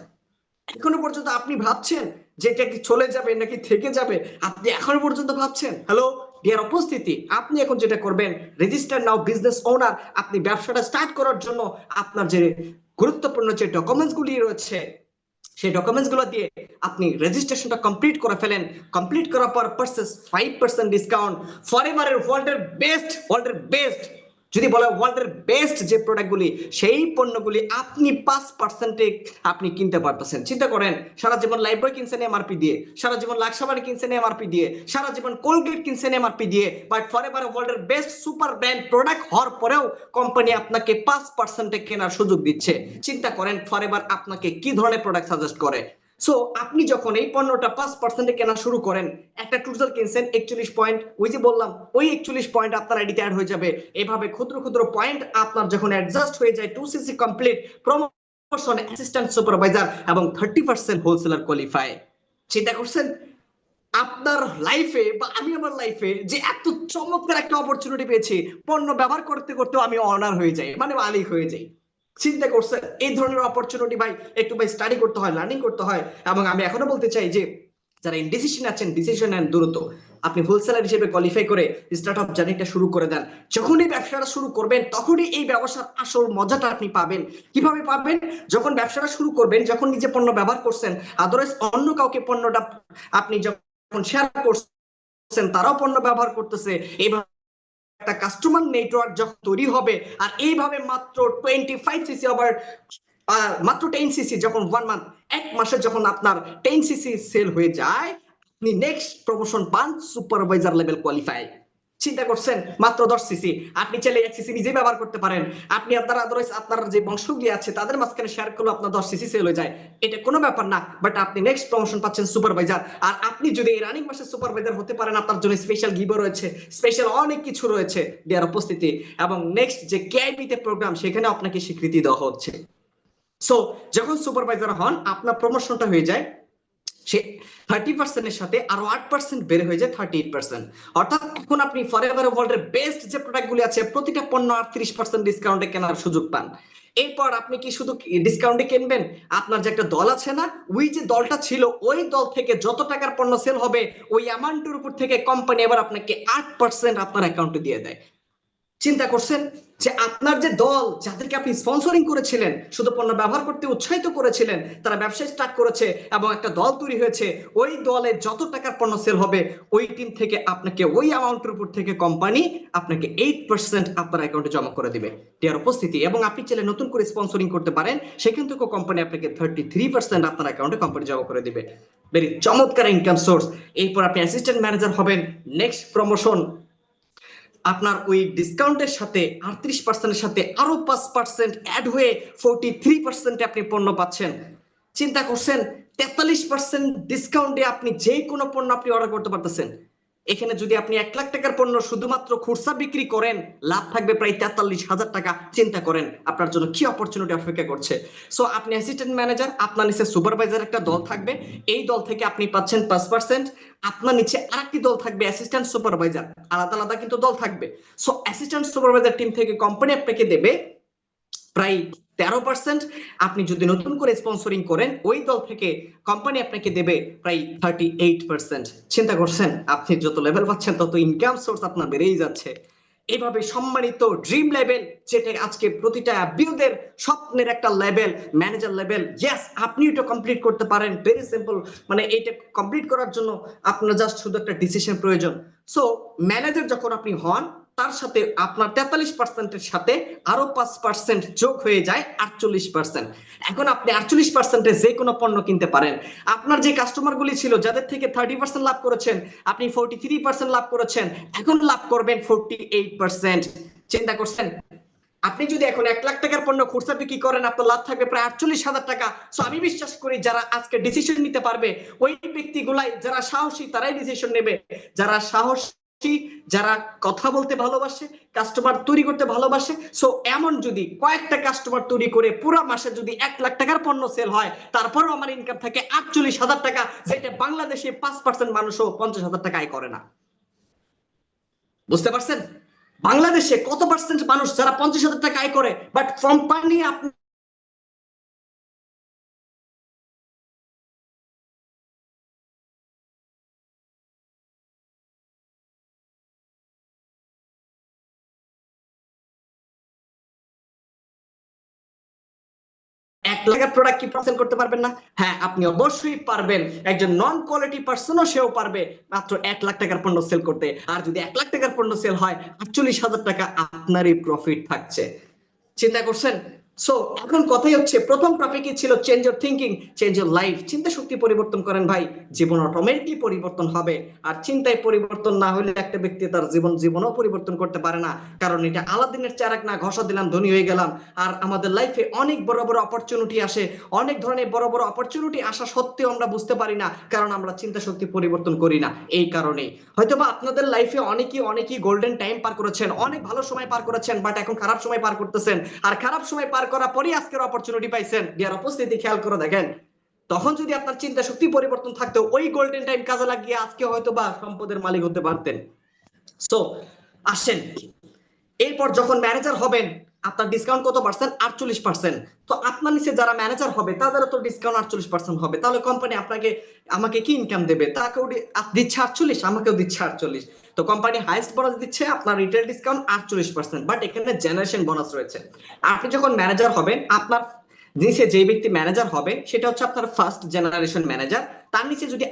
এখনো পর্যন্ত আপনি ভাবছেন যে এটা কি চলে যাবে নাকি থেকে যাবে, আপনি এখনো পর্যন্ত ভাবছেন। হ্যালো ডিয়ার উপস্থিতি, আপনি এখন যেটা করবেন, রেজিস্টার নাও বিজনেস ওনার। আপনি ব্যবসাটা স্টার্ট করার জন্য আপনার যে গুরুত্বপূর্ণ যে ডকুমেন্টস গুলি রয়েছে, সেই ডকুমেন্টস গুলো দিয়ে আপনি রেজিস্ট্রেশনটা কমপ্লিট করে ফেলেন। কমপ্লিট করার পর পারচেস 5% ডিসকাউন্ট, ফরএভারের ওয়ার্ল্ডের বেস্ট যদি বলে ওয়ার্ল্ডের বেস্ট যে প্রোডাক্টগুলি, সেই পণ্যগুলি আপনি 5%-এ আপনি কিনতে পারতেছেন। চিন্তা করেন, সারা জীবন লাইফবয় কিনছেন এমআরপি দিয়ে, সারা জীবন লাক্সাবারি কিনছেন এমআরপি দিয়ে, সারা জীবন কোলগেট কিনছেন এমআরপি দিয়ে, বাট ফরএভার ওয়ার্ল্ডের বেস্ট সুপার ব্র্যান্ড প্রোডাক্ট হওয়ার পরেও কোম্পানি আপনাকে 5%-এ কেনার সুযোগ দিচ্ছে। চিন্তা করেন ফরএভার আপনাকে কি ধরনের প্রোডাক্ট সাজেস্ট করে। সো আপনি যখন এই পণ্যটা 5%-এ কেনা শুরু করেন, একটা টুটজার কিনছেন 41 পয়েন্ট, ওই যে বললাম ওই 41 পয়েন্ট আপনার আইডিতে অ্যাড হয়ে যাবে। এভাবে ক্ষুদ্র ক্ষুদ্র পয়েন্ট আপনার যখন অ্যাডজাস্ট হয়ে যায়, 2cc complete, promotion, assistant supervisor এবং 30% হোলসেলার কোয়ালিফাই। চিন্তা করছেন আপনার লাইফে বা আমি আমার লাইফে যে এত চমৎকার একটা অপরচুনিটি পেয়েছি, পণ্য ব্যবহার করতে করতেও আমি অনার হয়ে যাই, মানে মালিক হয়ে যাই। চিন্তা করছেন এই ধরনের অপরচুনিটি ভাই একটু ভাই স্টাডি করতে হয়, লার্নিং করতে হয়। এবং আমি এখনো বলতে চাই যে যারা ইনডিসিশন আছেন, ডিসিশন নেন দ্রুত। আপনি হোলসেলার হিসেবে কোয়ালিফাই করে স্টার্টআপ জার্নিটা শুরু করে দেন। যখনই ব্যবসাটা শুরু করবেন তখনই এই ব্যবসার আসল মজাটা আপনি পাবেন। কিভাবে পাবেন? যখন ব্যবসাটা শুরু করবেন, যখন নিজে পণ্য ব্যবহার করছেন, আদারওয়াইজ অন্য কাউকে পণ্যটা আপনি যখন শেয়ার করছেন, তারাও পণ্য ব্যবহার করতেছে, এইভাবে একটা কাস্টমার নেটওয়ার্ক যখন তৈরি হবে, আর এইভাবে মাত্র 25 সিসি আবার মাত্র 10 সিসি যখন 1 মান্থ, এক মাসে যখন আপনার 10 সিসি সেল হয়ে যায়, আপনি নেক্সট প্রমোশন পান সুপারভাইজার লেভেল কোয়ালিফাই। চিন্তা করছেন মাত্র 10 সিসি, আপনি চাইলে 1 সিসি নিজে ব্যবহার করতে পারেন। আপনি আপনার আদারওয়াইজ আপনার যে বংশগুলি আছে তাদের মাঝখানে শেয়ার করলে আপনার 10 সিসি সেল হয়ে যায়, এটা কোনো ব্যাপার না। বাট আপনি নেক্সট প্রমোশন পাচ্ছেন সুপারভাইজার। আর আপনি যদি এই রানিং মাসে সুপারভাইজার হতে পারেন, আপনার জন্য স্পেশাল গিভও রয়েছে, স্পেশাল অনেক কিছু রয়েছে দেওয়ার উপস্থিতি। এবং নেক্সট যে কেআইবিতে প্রোগ্রাম, সেখানে আপনাকে স্বীকৃতি দেওয়া হচ্ছে। সো যখন সুপারভাইজার হন, আপনার প্রমোশনটা হয়ে যায়, সে 30%-এর সাথে আরো 8% বেড়ে হয়ে যায় 38%। অর্থাৎ এখন আপনি ফরএভার ওয়ার্ল্ডের বেস্ট যে প্রোডাক্টগুলি আছে, প্রতিটা পণ্য 38% ডিসকাউন্টে কেনার সুযোগ পান। এরপর আপনি কি শুধু ডিসকাউন্টে কিনবেন? আপনার যে একটা দল আছে না, ওই যে দলটা ছিল, ওই দল থেকে যত টাকার পণ্য সেল হবে, ওই অ্যামাউন্টের উপর থেকে কোম্পানি এবার আপনাকে 8% আপনার অ্যাকাউন্টে দিয়ে দেয়। চিন্তা করছেন যে আপনার যে দল, যাদেরকে আপনি স্পন্সরিং করেছিলেন, শুধু পণ্য ব্যবহার করতে উৎসাহিত করেছিলেন, তারা ব্যবসা স্টার্ট করেছে এবং একটা দল তৈরি হয়েছে। ওই দলে যত টাকার পণ্য সেল হবে, ওই টিম থেকে আপনাকে ওই অ্যামাউন্টের উপর থেকে কোম্পানি আপনাকে 8% আপনার অ্যাকাউন্টে জমা করে দিবে দেওয়ার উপস্থিতি। এবং আপনি চাইলে নতুন করে স্পন্সরিং করতে পারেন, সেখান থেকে কোম্পানি আপনাকে 33% আপনার অ্যাকাউন্টে কোম্পানি জমা করে দিবে। ভেরি চমৎকার ইনকাম সোর্স। এরপর আপনি অ্যাসিস্ট্যান্ট ম্যানেজার হবেন, নেক্সট প্রমোশন আপনার ওই ডিসকাউন্টের সাথে 38%-এর সাথে আরো 5% অ্যাড হয়ে 43%-এ আপনি পণ্য পাচ্ছেন। চিন্তা করছেন 43% ডিসকাউন্টে আপনি যে কোনো পণ্য আপনি অর্ডার করতে পারতেছেন। এখানে যদি আপনি 1 লাখ টাকার পণ্য শুধুমাত্র খুচরা বিক্রি করেন, লাভ থাকবে প্রায় 43,000 টাকা। চিন্তা করেন আপনার জন্য কি অপরচুনিটি অপেক্ষা করছে। সো আপনি অ্যাসিস্ট্যান্ট ম্যানেজার, আপনার নিচে সুপারভাইজার একটা দল থাকবে, এই দল থেকে আপনি পাচ্ছেন 5%। আপনার নিচে আরেকটি দল থাকবে অ্যাসিস্ট্যান্ট সুপারভাইজার, আলাদা আলাদা কিন্তু দল থাকবে। সো অ্যাসিস্ট্যান্ট সুপারভাইজার টিম থেকে কোম্পানি আপনাকে দেবে প্রায় 13%। আপনি যদি নতুন করে স্পন্সরিং করেন, ওই দল থেকে কোম্পানি আপনাকে দেবে প্রায় 38%। চিন্তা করছেন আপনি যত লেভেল পাচ্ছেন, তত ইনকাম সোর্স আপনার বেড়েই যাচ্ছে। এভাবে সম্মানিত ড্রিম লেভেল, যেটা আজকে প্রতিটা বিউদের স্বপ্নের একটা লেভেল, ম্যানেজার লেভেল, ইয়েস আপনি এটা কমপ্লিট করতে পারেন। ভেরি সিম্পল, মানে এটা কমপ্লিট করার জন্য আপনার জাস্ট শুধু একটা ডিসিশন প্রয়োজন। সো ম্যানেজার যখন আপনি হন, তার সাথে আপনার 43%-এর সাথে আরো 5% যোগ হয়ে যায় 48%। এখন আপনি 48%-এ যে কোনো পণ্য কিনতে পারেন। আপনার যে কাস্টমার গুলি ছিল, যাদের থেকে 30% লাভ করেছেন, আপনি 43% লাভ করেছেন, এখন লাভ করবেন 48%। চিন্তা করছেন আপনি যদি এখন 1 লাখ টাকার পণ্য খুচরা বিক্রি করেন, আপনার লাভ থাকবে প্রায় 48,000 টাকা। সো আমি বিশ্বাস করি যারা আজকে ডিসিশন নিতে পারবে, ওই ব্যক্তিগুলাই যারা সাহসী, তারাই ডিসিশন নেবে। যারা সাহসী, যারা কথা বলতে ভালোবাসে, কাস্টমার তৈরি করতে ভালোবাসে, সো এমন যদি কয়েকটা কাস্টমার তৈরি করে পুরো মাসে যদি 1 লাখ টাকার পণ্য সেল হয়, তারপরেও আমার ইনকাম থাকে 48,000 টাকা, যেটা বাংলাদেশে 5% মানুষও 50,000 টাকা আয় করে না। বুঝতে পারছেন বাংলাদেশে কত পার্সেন্ট মানুষ যারা 50,000 টাকা আয় করে, বাট কোম্পানি আপনি লাখের প্রোডাক্ট কি পার্সেন্ট করতে পারবেন না? হ্যাঁ, আপনি অবশ্যই পারবেন। একজন নন কোয়ালিটি পার্সনও সেও পারবে মাত্র 1 লাখ টাকার পণ্য সেল করতে। আর যদি 1 লাখ টাকার পণ্য সেল হয়, 48,000 টাকা আপনারই প্রফিট থাকছে। চিন্তা করছেন? সো এখন কথাই হচ্ছে, প্রথম টপিকই ছিল change your thinking, change your life. চিন্তা শক্তি পরিবর্তন করেন ভাই, জীবন অটোমেটিকলি পরিবর্তন হবে। আর চিন্তায় পরিবর্তন না হলে একটা ব্যক্তি তার জীবনও পরিবর্তন করতে পারে না। কারণ এটা আলাদিনের চেরাগ না, ঘষা দিলাম ধনী হয়ে গেলাম। আর আমাদের লাইফে অনেক বড় বড় অপরচুনিটি আসে, অনেক ধরনের বড় বড় অপরচুনিটি আসা সত্ত্বেও আমরা বুঝতে পারি না, কারণ আমরা চিন্তা শক্তি পরিবর্তন করি না। এই কারণেই হয়তোবা আপনাদের লাইফে অনেকেই গোল্ডেন টাইম পার করেছেন, অনেক ভালো সময় পার করেছেন, বাট এখন খারাপ সময় পার করতেছেন। আর খারাপ সময় পার করার পরই আজকের অপরচুনিটি পাইছেন। ডিয়ার উপস্থিতি, খেয়াল করে দেখেন, তখন যদি আপনার চিন্তা শক্তি পরিবর্তন থাকতো, ওই গোল্ডেন টাইম কাজে লাগিয়ে আজকে হয়তো বা সম্পদের মালিক হতে পারতেন। সো আসেন, এরপর যখন ম্যানেজার হবেন, আপনার ডিসকাউন্ট কত পার্সেন্ট? 48%। তো আপনার নিচে যারা ম্যানেজার হবে তাদেরও তো ডিসকাউন্ট 48% হবে। তাহলে কোম্পানি আমাকে কি ইনকাম দেবে? তাকেও দিচ্ছে 48, আমাকেও দিচ্ছে 48। তো কোম্পানি হাইয়েস্ট বোনাস দিচ্ছে আপনার রিটেল ডিসকাউন্ট 48%। বাট এখানে জেনারেশন বোনাস রয়েছে। আপনি যখন ম্যানেজার হবেন, আপনার নিচে যে ব্যক্তি ম্যানেজার হবে সেটা হচ্ছে আপনার ফার্স্ট জেনারেশন ম্যানেজার। তার নিচে যদি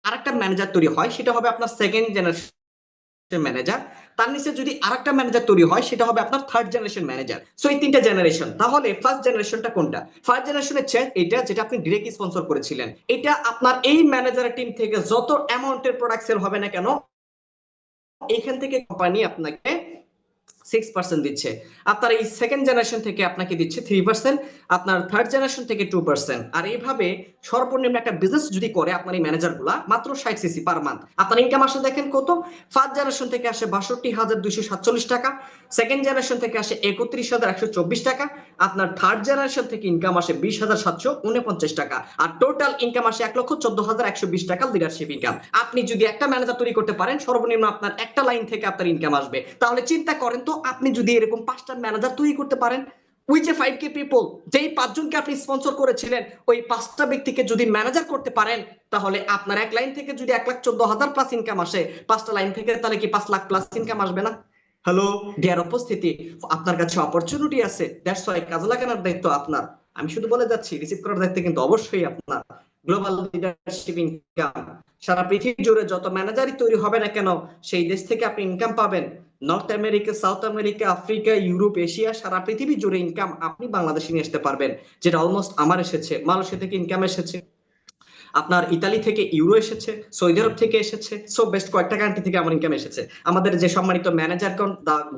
আরেকটা ম্যানেজার তৈরি হয়, সেটা হবে আপনার সেকেন্ড জেনারেশন ম্যানেজার। তার নিচে যদি আরেকটা ম্যানেজার তৈরি হয়, সেটা হবে আপনার থার্ড জেনারেশন ম্যানেজার। সো এই তিনটা জেনারেশন। তাহলে ফার্স্ট জেনারেশনটা কোনটা? ফার্স্ট জেনারেশনের চেঞ্জ এটা, যেটা আপনি ডিরেক্ট স্পন্সর করেছিলেন। এটা আপনার এই ম্যানেজারের টিম থেকে যত অ্যামাউন্টের প্রোডাক্ট সেল হবে না কেন, এইখান থেকে কোম্পানি আপনাকে 6% দিচ্ছে। আপনার এই সেকেন্ড জেনারেশন থেকে আপনাকে দিচ্ছে 3%, আপনার থার্ড জেনারেশন থেকে 2%। আর এইভাবে সর্বনিম্ন একটা বিজনেস যদি করে আপনার এই ম্যানেজারগুলা, মাত্র 60 সিসি পার মান্থ আপনার ইনকাম আসে। দেখেন কত, ফার্স্ট জেনারেশন থেকে আসে 62,247 টাকা, সেকেন্ড জেনারেশন থেকে আসে 31,124 টাকা, আপনার থার্ড জেনারেশন থেকে ইনকাম আসে 20,749 টাকা, আর টোটাল ইনকাম আসে 1,14,120 টাকা লিডারশিপ ইনকাম। আপনি যদি একটা ম্যানেজার তৈরি করতে পারেন, সর্বনিম্ন আপনার একটা লাইন থেকে আপনার ইনকাম আসবে। তাহলে চিন্তা করেন তো, আপনি যদি এরকম 5টা ম্যানেজার তৈরি করতে পারেন, ওই যে 5K পিপল, যেই 5জনকে আপনি স্পন্সর করেছিলেন, ওই 5টা ব্যক্তিকে যদি ম্যানেজার করতে পারেন, তাহলে আপনার এক লাইন থেকে যদি 1,14,000 প্লাস ইনকাম আসে, 5টা লাইন থেকে, তাহলে কি 5 লাখ প্লাস ইনকাম আসবে না? হ্যালো ডিয়ার উপস্থিতি, আপনার কাছে অপরচুনিটি আছে, দ্যাটস ওয়াই কাজে লাগানোর দায়িত্ব আপনার। আমি শুধু বলে যাচ্ছি, রিসিভ করার দায়িত্ব কিন্তু অবশ্যই আপনার। গ্লোবাল লিডারশিপ ইনকাম, সারা পৃথিবী জুড়ে যত ম্যানেজারই তৈরি হবে না কেন, সেই দেশ থেকে আপনি ইনকাম পাবেন। North America, South America, Africa, Europe, Asia, সারা পৃথিবী জুড়ে ইনকাম আপনি বাংলাদেশে নিয়ে আসতে পারবেন, যেটা অলমোস্ট আমার এসেছে। মালয়েশিয়া থেকে ইনকাম এসেছে, আপনার ইতালি থেকে ইউরো এসেছে, সৌদি আরব থেকে এসেছে। সো বেস্ট কয়েকটা কান্ট্রি থেকে আমার ইনকাম এসেছে। আমাদের যে সম্মানিত ম্যানেজার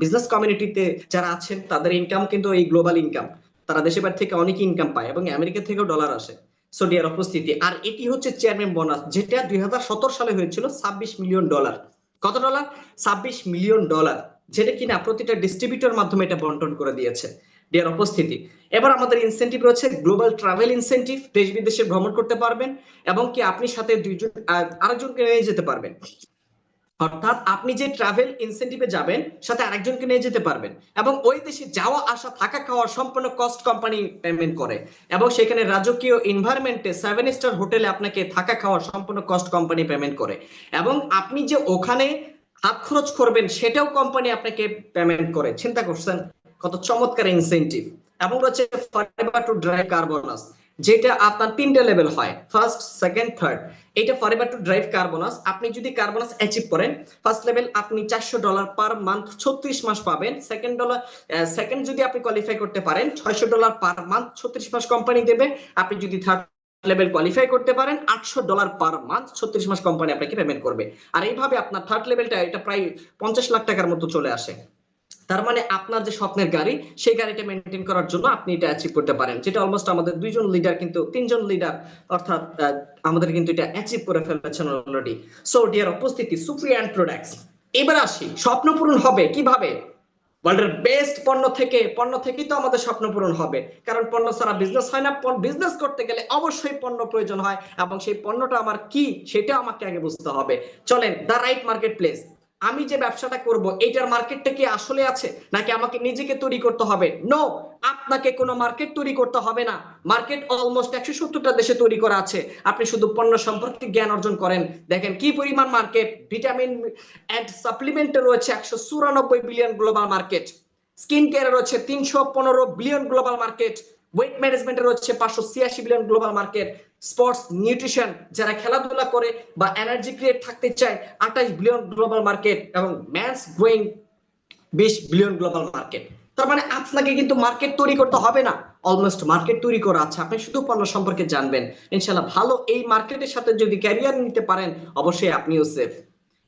বিজনেস কমিউনিটিতে যারা আছেন, তাদের ইনকাম কিন্তু এই গ্লোবাল ইনকাম। তারা দেশের বাইরে থেকে অনেক ইনকাম পায় এবং আমেরিকা থেকেও ডলার আসে। সো ডিয়ার উপস্থিতি, আর এটি হচ্ছে চেয়ারম্যান বোনাস, যেটা 2017 সালে হয়েছিল 26 মিলিয়ন ডলার। কত ডলার? 26 মিলিয়ন ডলার, যেটা কিনা প্রতিটা ডিস্ট্রিবিউটর মাধ্যমে এটা বন্টন করে দিয়েছে। ডিয়ার উপস্থিতি, এবার আমাদের ইনসেন্টিভ রয়েছে গ্লোবাল ট্রাভেল ইনসেন্টিভ, দেশ বিদেশে ভ্রমণ করতে পারবেন এবং কি আপনি সাথে আরেকজনকে নিয়ে যেতে পারবেন। অর্থাৎ আপনি যে ট্রাভেল ইনসেন্টিভে যাবেন, সাথে আরেকজনকে নিয়ে যেতে পারবেন, এবং ওই দেশে যাওয়া আসা থাকা খাওয়ার সম্পূর্ণ কস্ট কোম্পানি পেমেন্ট করে, এবং সেখানে রাজকীয় এনভায়রনমেন্টে 7 স্টার হোটেলে আপনাকে থাকা খাওয়ার সম্পূর্ণ কস্ট কোম্পানি পেমেন্ট করে, এবং আপনি যে ওখানে হাত খরচ করবেন সেটাও কোম্পানি আপনাকে পেমেন্ট করে। চিন্তা করছেন কত চমৎকার ইনসেন্টিভ। এবং রয়েছে forever to drive car bonus, যেটা আপনার 3টে লেভেল হয়, ফার্স্ট, সেকেন্ড, থার্ড। এটা forever to drive car bonus. আপনি যদি কার বোনাস অ্যাচিভ করেন, ফার্স্ট লেভেল আপনি $400 পার মান্থ 36 মাস পাবেন। সেকেন্ড যদি আপনি কোয়ালিফাই করতে পারেন, $600 পার মান্থ 36 মাস কোম্পানি দেবে। আপনি যদি থার্ড লেভেল কোয়ালিফাই করতে পারেন, $800 পার মান্থ 36 মাস কোম্পানি আপনাকে পেমেন্ট করবে। আর এইভাবে আপনার থার্ড লেভেলটা এটা প্রায় 50 লাখ টাকার মতো চলে আসে। তার মানে আপনার যে স্বপ্নের গাড়ি, সেই গাড়িটা মেনটেন করার জন্য আপনি এটা অ্যাচিভ করতে পারেন, যেটা অলমোস্ট আমাদের 2জন লিডার, কিন্তু 3জন লিডার, অর্থাৎ আমাদের কিন্তু এটা অ্যাচিভ করে ফেলেছেন অলরেডি। সো ডিয়ার উপস্থিতি, সুপ্রিয়া এন্ড প্রোডাক্টস। এবার আসি, স্বপ্ন পূরণ হবে কিভাবে? ওয়ার্ল্ডের বেস্ট পণ্য থেকেই তো আমাদের স্বপ্ন পূরণ হবে, কারণ পণ্য ছাড়া বিজনেস হয় না। বিজনেস করতে গেলে অবশ্যই পণ্য প্রয়োজন হয়, এবং সেই পণ্যটা আমার কি সেটা আমাকে আগে বুঝতে হবে। চলেন, দা রাইট মার্কেট প্লেস। আমি যে ব্যবসাটা করব, এইটার মার্কেটটা কি আসলে আছে, নাকি আমাকে নিজেকে তৈরি করতে হবে? নো, আপনাকে কোনো মার্কেট তৈরি করতে হবে না। মার্কেট অলমোস্ট 170টা দেশে তৈরি করা আছে। আপনি শুধু পণ্য সম্পর্কে জ্ঞান অর্জন করেন। দেখেন কি পরিমাণ মার্কেট। ভিটামিন এন্ড সাপ্লিমেন্টে রয়েছে 194 বিলিয়ন গ্লোবাল মার্কেট। স্কিন কেয়ারে রয়েছে 315 বিলিয়ন গ্লোবাল মার্কেট। ওয়েট ম্যানেজমেন্টের হচ্ছে 586 billion global market. Sports nutrition, যারা খেলাধুলা করে বা এনার্জি ক্রিয়েট থাকতে চায়, 28 বিলিয়ন গ্লোবাল মার্কেট। এবং man's growing 20 billion global market. তার মানে আপনাকে কিন্তু মার্কেট তৈরি করতে হবে না, অলমোস্ট মার্কেট তৈরি করা আছে, আপনি শুধু পণ্য সম্পর্কে জানবেন। ইনশাআল্লাহ ভালো এই মার্কেটের সাথে যদি ক্যারিয়ার নিতে পারেন, অবশ্যই আপনিও সেফ।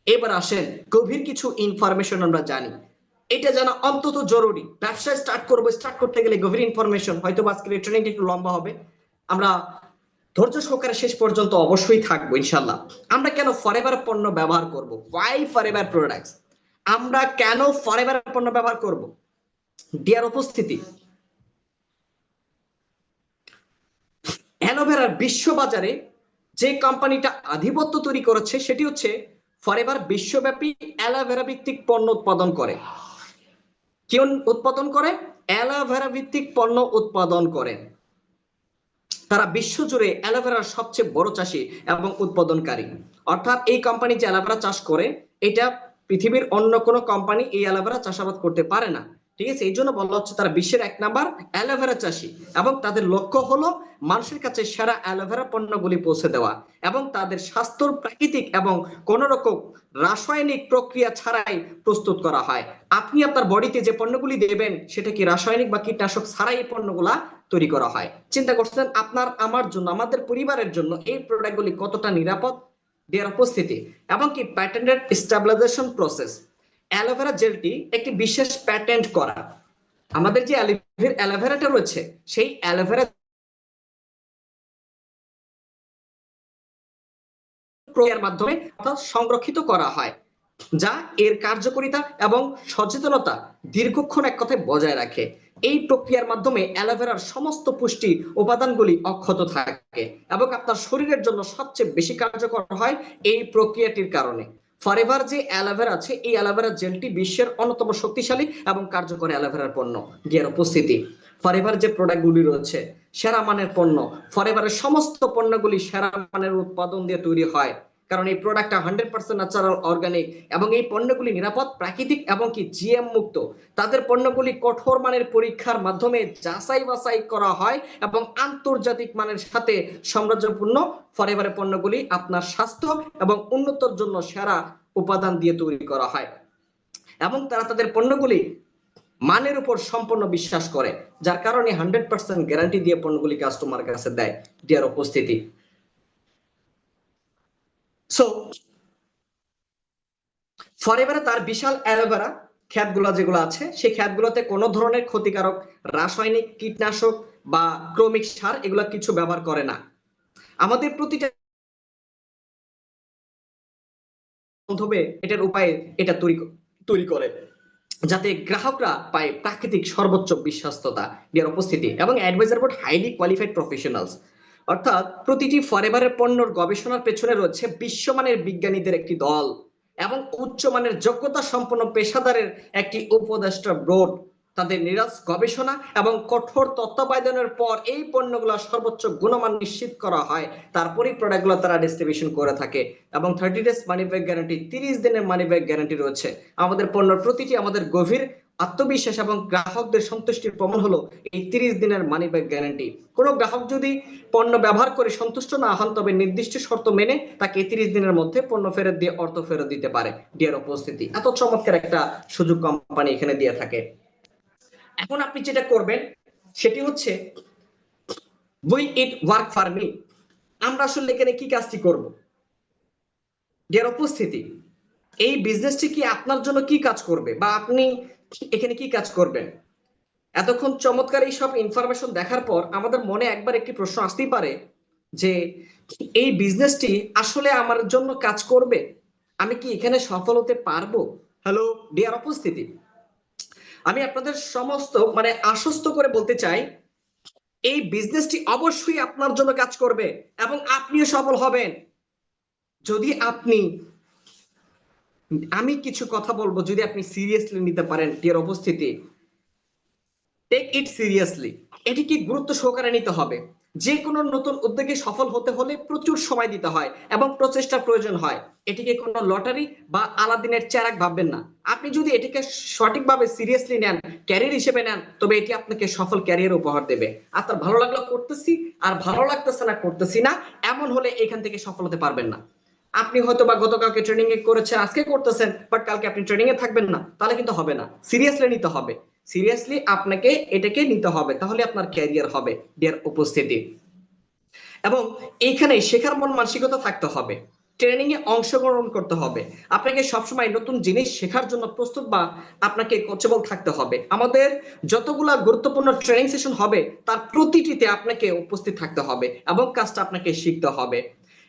এবার আসেন, গভীর কিছু ইনফরমেশন আমরা জানি, এটা জানা অন্তত জরুরি। ব্যবসা স্টার্ট করতে গেলে গভীর ইনফরমেশন, হয়তো আজকের এই ট্রেনিংটা একটু লম্বা হবে, আমরা ধৈর্য সহকারে শেষ পর্যন্ত অবশ্যই থাকবো ইনশাআল্লাহ। আমরা কেন ফরএভার পণ্য ব্যবহার করব? Why Forever products? আমরা কেন ফরএভার পণ্য ব্যবহার করব? ডিয়ার উপস্থিতি, অ্যালোভেরার বিশ্ববাজারে যে কোম্পানিটা আধিপত্য তৈরি করেছে সেটি হচ্ছে ফরএভার। বিশ্বব্যাপী অ্যালোভেরা ভিত্তিক পণ্য উৎপাদন করে। কি উৎপাদন করে? অ্যালোভেরা ভিত্তিক পণ্য উৎপাদন করে। তারা বিশ্বজুড়ে অ্যালোভেরার সবচেয়ে বড় চাষী এবং উৎপাদনকারী। অর্থাৎ এই কোম্পানি যে অ্যালোভেরা চাষ করে, এটা পৃথিবীর অন্য কোনো কোম্পানি এই অ্যালোভেরা চাষাবাদ করতে পারে না। ঠিক আছে, এই জন্য বলা হচ্ছে তারা বিশ্বের 1 নাম্বার অ্যালোভেরা চাষী, এবং তাদের লক্ষ্য হলো মানুষের কাছে সেরা অ্যালোভেরা পণ্যগুলি পৌঁছে দেওয়া, এবং তাদের স্বাস্থ্য প্রাকৃতিক এবং কোন রকম রাসায়নিক প্রক্রিয়া ছাড়াই প্রস্তুত করা হয়। আপনি আপনার বডিতে যে পণ্যগুলি দেবেন সেটা কি রাসায়নিক বা কীটনাশক ছাড়াই এই পণ্যগুলা তৈরি করা হয়? চিন্তা করছেন আপনার আমার জন্য, আমাদের পরিবারের জন্য এই প্রোডাক্টগুলি কতটা নিরাপদ? দেয়ার উপস্থিতি, এবং কি প্যাটেন্টেড স্টেবিলাইজেশন প্রসেস। অ্যালোভেরা জেলটি একটি বিশেষ প্যাটেন্ট করা। আমাদের যে অ্যালোভেরাটা রয়েছে, সেই অ্যালোভেরা প্রক্রিয়ার মাধ্যমে সংরক্ষিত করা হয়, যা এর কার্যকারিতা এবং সচেতনতা দীর্ঘক্ষণ এক কথায় বজায় রাখে। এই প্রক্রিয়ার মাধ্যমে অ্যালোভেরার সমস্ত পুষ্টি উপাদানগুলি অক্ষত থাকে, এবং আপনার শরীরের জন্য সবচেয়ে বেশি কার্যকর হয় এই প্রক্রিয়াটির কারণে। ফরএভার যে অ্যালোভেরা আছে, এই অ্যালোভেরা জেলটি বিশ্বের অন্যতম শক্তিশালী এবং কার্যকরী অ্যালোভেরার পণ্য। ডিয়ার উপস্থিতি, ফরএভার যে প্রোডাক্টগুলি রয়েছে সেরা মানের পণ্য। ফরএভারের সমস্ত পণ্যগুলি সেরা মানের উৎপাদন দিয়ে তৈরি হয়, কারণ এই প্রোডাক্টটা 100% ন্যাচারাল, অর্গানিক, এবং এই পণ্যগুলি নিরাপদ, প্রাকৃতিক এবং কি জিএম মুক্ত। তাদের পণ্যগুলি কঠোর মানের পরীক্ষার মাধ্যমে যাচাই বাছাই করা হয় এবং আন্তর্জাতিক মানের সাথে সামঞ্জস্যপূর্ণ। ফরএভারের পণ্যগুলি আপনার স্বাস্থ্য এবং উন্নতির জন্য সেরা উপাদান দিয়ে তৈরি করা হয়, এবং তারা তাদের পণ্যগুলি মানের উপর সম্পূর্ণ বিশ্বাস করে, যার কারণে 100% গ্যারান্টি দিয়ে পণ্যগুলি কাস্টমার কাছে দেয়। ডিয়ার উপস্থিতি, সো ফরএভারে তার বিশাল অ্যালোভেরা ক্ষেতগুলো যেগুলো আছে, সেই ক্ষেতগুলোতে কোনো ধরনের ক্ষতিকারক রাসায়নিক, কীটনাশক বা ক্রমিক সার এগুলো কিছু ব্যবহার করে না। আমাদের প্রতিটা বান্ধবে এটার উপায়ে এটা তৈরি করে, যাতে গ্রাহকরা পায় প্রাকৃতিক সর্বোচ্চ বিশ্বস্ততা। ডিয়ার উপস্থিতি, এবং advisor board highly qualified professionals. অর্থাৎ প্রতিটি ফরএভারের পণ্যর গবেষণার পেছনে রয়েছে বিশ্বমানের বিজ্ঞানীদের একটি দল এবং উচ্চমানের যোগ্যতা সম্পন্ন পেশাদারের একটি উপদেষ্টা বোর্ড। তাদের নিরস গবেষণা এবং কঠোর তত্ত্বাবধানের পর এই পণ্যগুলো সর্বোচ্চ গুণমান নিশ্চিত করা হয়, তারপরেই প্রোডাক্টগুলো তারা ডিস্ট্রিবিউশন করে থাকে। এবং 30 ডেজ মানি ব্যাক গ্যারান্টি, 30 দিনের মানি ব্যাক গ্যারান্টি রয়েছে। আমাদের পণ্যের প্রতিটি আমাদের গভীর আত্মবিশ্বাস এবং গ্রাহকদের সন্তুষ্টির প্রমাণ হলো এই 30 দিনের মানি ব্যাক গ্যারান্টি। কোনো গ্রাহক যদি পণ্য ব্যবহার করে সন্তুষ্ট না হন, তবে নির্দিষ্ট শর্ত মেনে তাকে 30 দিনের মধ্যে পণ্য ফেরত দিয়ে অর্থ ফেরত দিতে পারে। ডিয়ার উপস্থিতি, এত চমৎকার একটা সুযোগ কোম্পানি এখানে দিয়ে থাকে। এখন আপনি যেটা করবেন সেটি হচ্ছে will it work for me? আমরা আসলে এখানে কি কাজটি করব? ডিয়ার উপস্থিতি, এই বিজনেসটি কি আপনার জন্য কি কাজ করবে, বা আপনি এখানে কি কাজ করবেন? এতক্ষণ চমৎকার এই সব ইনফরমেশন দেখার পর আমাদের মনে একবার একটি প্রশ্ন আসতেই পারে যে এই বিজনেসটি আসলে আমার জন্য কাজ করবে? আমি কি এখানে সফল হতে পারবো? হ্যালো ডিয়ার উপস্থিতি, আমি আপনাদের সমস্ত আশ্বস্ত করে বলতে চাই, এই বিজনেসটি অবশ্যই আপনার জন্য কাজ করবে এবং আপনিও সফল হবেন যদি আপনি, আমি কিছু কথা বলবো, যদি আপনি সিরিয়াসলি নিতে পারেন। ডিয়ার উপস্থিতি, টেক ইট সিরিয়াসলি। এটিকে গুরুত্ব সহকারে নিতে হবে। যে কোনো নতুন উদ্যোগে সফল হতে হলে প্রচুর সময় দিতে হয় এবং প্রচেষ্টার প্রয়োজন হয়। এটিকে কোনো লটারি বা আলাদিনের চেরাগ ভাববেন না। আপনি যদি এটাকে সঠিকভাবে সিরিয়াসলি নেন, ক্যারিয়ার হিসেবে নেন, তবে এটি আপনাকে সফল ক্যারিয়ার উপহার দেবে। আপনার ভালো লাগলো করতেছি, আর ভালো লাগতেছে না করতেছি না, এমন হলে এখান থেকে সফল হতে পারবেন না। আপনি হয়তো বা গতকালকে ট্রেনিং এ করেছেন, আজকে করতেছেন, বাট কালকে আপনি ট্রেনিং এ থাকবেন না, তাহলে কিন্তু হবে না। সিরিয়াসলি নিতে হবে, সিরিয়াসলি আপনাকে এটাকে নিতে হবে, তাহলে আপনার ক্যারিয়ার হবে ডিয়ার উপস্থিতি। এবং এইখানে শেখার মন মানসিকতা থাকতে হবে, ট্রেনিং এ অংশগ্রহণ করতে হবে, আপনাকে সবসময় নতুন জিনিস শেখার জন্য প্রস্তুত বা আপনাকে কোচেবল থাকতে হবে। আমাদের যতগুলা গুরুত্বপূর্ণ ট্রেনিং সেশন হবে তার প্রতিটিতে আপনাকে উপস্থিত থাকতে হবে এবং কাজটা আপনাকে শিখতে হবে।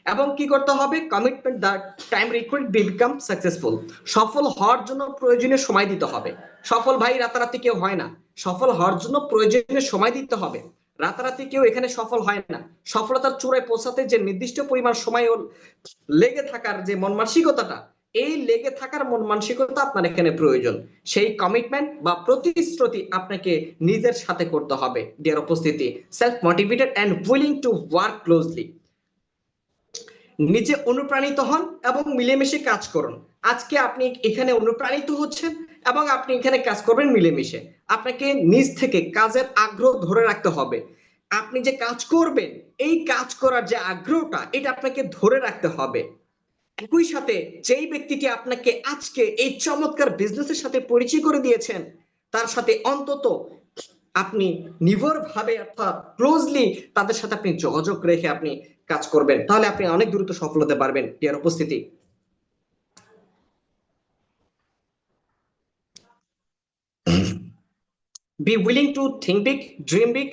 এবং কি করতে হবে, commitment the time required become successful. সফল হওয়ার জন্য প্রয়োজনীয় সময় দিতে হবে। সফল ভাই রাতারাতি কেউ হয় না, সফল হওয়ার জন্য প্রয়োজনীয় সময় দিতে হবে। রাতারাতি কেউ এখানে সফল হয় না। সফলতার চূড়ায় পৌঁছাতে যে নির্দিষ্ট পরিমাণ সময় লেগে থাকার যে মন মানসিকতাটা, এই লেগে থাকার মন মানসিকতা আপনার এখানে প্রয়োজন। সেই কমিটমেন্ট বা প্রতিশ্রুতি আপনাকে নিজের সাথে করতে হবে ডিয়ার উপস্থিতি। Self motivated and willing to work closely. নিজে অনুপ্রাণিত হন এবং মিলেমিশে কাজ করুন। আজকে আপনি এখানে অনুপ্রাণিত হচ্ছেন এবং আপনি এখানে কাজ করবেন মিলেমিশে। আপনাকে নিজ থেকে কাজের আগ্রহ ধরে রাখতে হবে। আপনি যে কাজ করবেন, এই কাজ করার যে আগ্রহটা, এটা আপনাকে ধরে রাখতে হবে। একই সাথে যেই ব্যক্তিটি আপনাকে আজকে এই চমৎকার বিজনেসের সাথে পরিচয় করে দিয়েছেন, তার সাথে অন্তত আপনি নির্ভর ভাবে অর্থাৎ ক্লোজলি তাদের সাথে আপনি যোগাযোগ রেখে আপনি কাজ করবেন, তাহলে আপনি অনেক দ্রুত সফল হতে পারবেন ডিয়ার উপস্থিতি। Be willing to think big, dream big.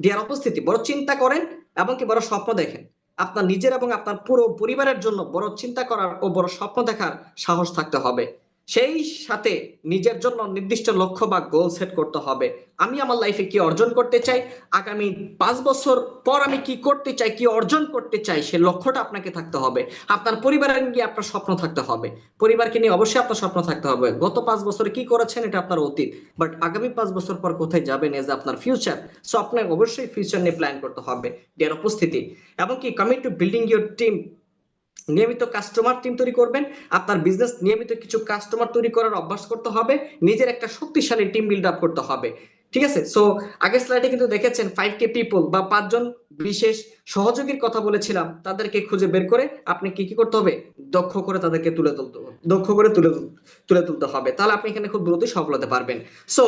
Dear উপস্থিতি, বড় চিন্তা করেন এবং কি বড় স্বপ্ন দেখেন। আপনার নিজের এবং আপনার পুরো পরিবারের জন্য বড় চিন্তা করার ও বড় স্বপ্ন দেখার সাহস থাকতে হবে। সেই সাথে নিজের জন্য নির্দিষ্ট লক্ষ্য বা গোল সেট করতে হবে। আমি আমার লাইফে কি অর্জন করতে চাই, আগামী 5 বছর পর আমি কি করতে চাই, কি অর্জন করতে চাই, সে লক্ষ্যটা আপনাকে থাকতে হবে। আপনার পরিবারের নিয়ে আপনার স্বপ্ন থাকতে হবে, পরিবারকে নিয়ে অবশ্যই আপনার স্বপ্ন থাকতে হবে। গত 5 বছরে কি করেছেন এটা আপনার অতীত, বাট আগামী 5 বছর পর কোথায় যাবেন এজ আপনার ফিউচার। সো আপনাকে অবশ্যই ফিউচার নিয়ে প্ল্যান করতে হবে ডিয়ার উপস্থিতি। এবং কি commit to building your team. নিয়মিত কাস্টমার টিম তৈরি করবেন। আপনার বিজনেস নিয়মিত কিছু কাস্টমার তৈরি করার অভ্যাস করতে হবে, নিজের একটা শক্তিশালী টিম বিল্ড আপ করতে হবে। ঠিক আছে, সো আগের স্লাইডে কিন্তু দেখেছেন 5K পিপল বা 5 জন বিশেষ সহযোগীর কথা বলেছিলাম, তাদেরকে খুঁজে বের করে আপনি কি কি করতে হবে, দক্ষ করে তাদেরকে তুলে তুলতে হবে, দক্ষ করে তুলে তুলতে হবে, তাহলে আপনি এখানে খুব দ্রুতই সফল হতে পারবেন। সো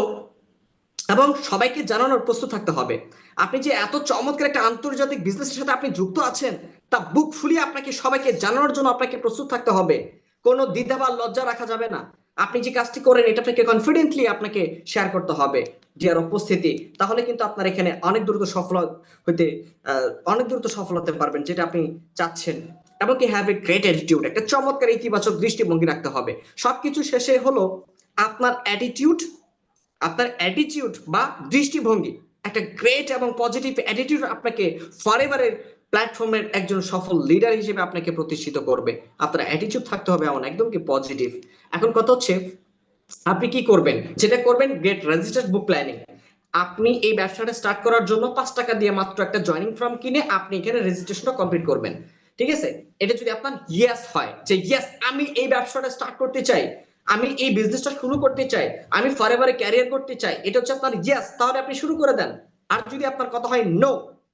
এবং সবাইকে জানানোর প্রস্তুত থাকতে হবে। আপনি যে এত চমৎকার একটা আন্তর্জাতিক বিজনেসের সাথে আপনি যুক্ত আছেন, তা বুক ফুলিয়ে আপনাকে সবাইকে জানানোর জন্য আপনাকে প্রস্তুত থাকতে হবে। কোনো দ্বিধা বা লজ্জা রাখা যাবে না। আপনি যে কাজটি করেন এটা আপনাকে কনফিডেন্টলি আপনাকে শেয়ার করতে হবে ডিয়ার উপস্থিতি। তাহলে কিন্তু আপনার এখানে অনেক দ্রুত সফল হতে অনেক দ্রুত সফল হতে পারবেন, যেটা আপনি চাচ্ছেন। এবং কি হ্যাভ এ গ্রেট অ্যাটিটিউড, একটা চমৎকার ইতিবাচক দৃষ্টিভঙ্গি রাখতে হবে। সবকিছু শেষে হলো আপনার অ্যাটিটিউড, আপনার অ্যাটিটিউড বা দৃষ্টিভঙ্গি, একটা গ্রেট এবং পজিটিভ অ্যাটিটিউড আপনাকে ফরএভারের প্ল্যাটফর্মের একজন সফল লিডার হিসেবে আপনাকে প্রতিষ্ঠিত করবে। আপনার অ্যাটিটিউড থাকতে হবে এমন একদম কি পজিটিভ। এখন কথা হচ্ছে আপনি কি করবেন, যেটা করবেন গ্রেট রেজিস্টার্ড বুক প্ল্যানিং। আপনি এই ব্যবসাটা স্টার্ট করার জন্য 5 টাকা দিয়ে মাত্র একটা জয়নিং ফর্ম কিনে আপনি এখানে রেজিস্ট্রেশনটা কমপ্লিট করবেন। ঠিক আছে, এটা যদি আপনার ইয়েস হয় যে ইয়েস আমি এই ব্যবসাটা স্টার্ট করতে চাই, আমি এই বিজনেসটা শুরু করতে চাই, আমি ফরএভারে ক্যারিয়ার করতে চাই, এটা হচ্ছে আপনার ইয়েস, তাহলে আপনি শুরু করে দেন। আর যদি আপনার কথা হয় নো,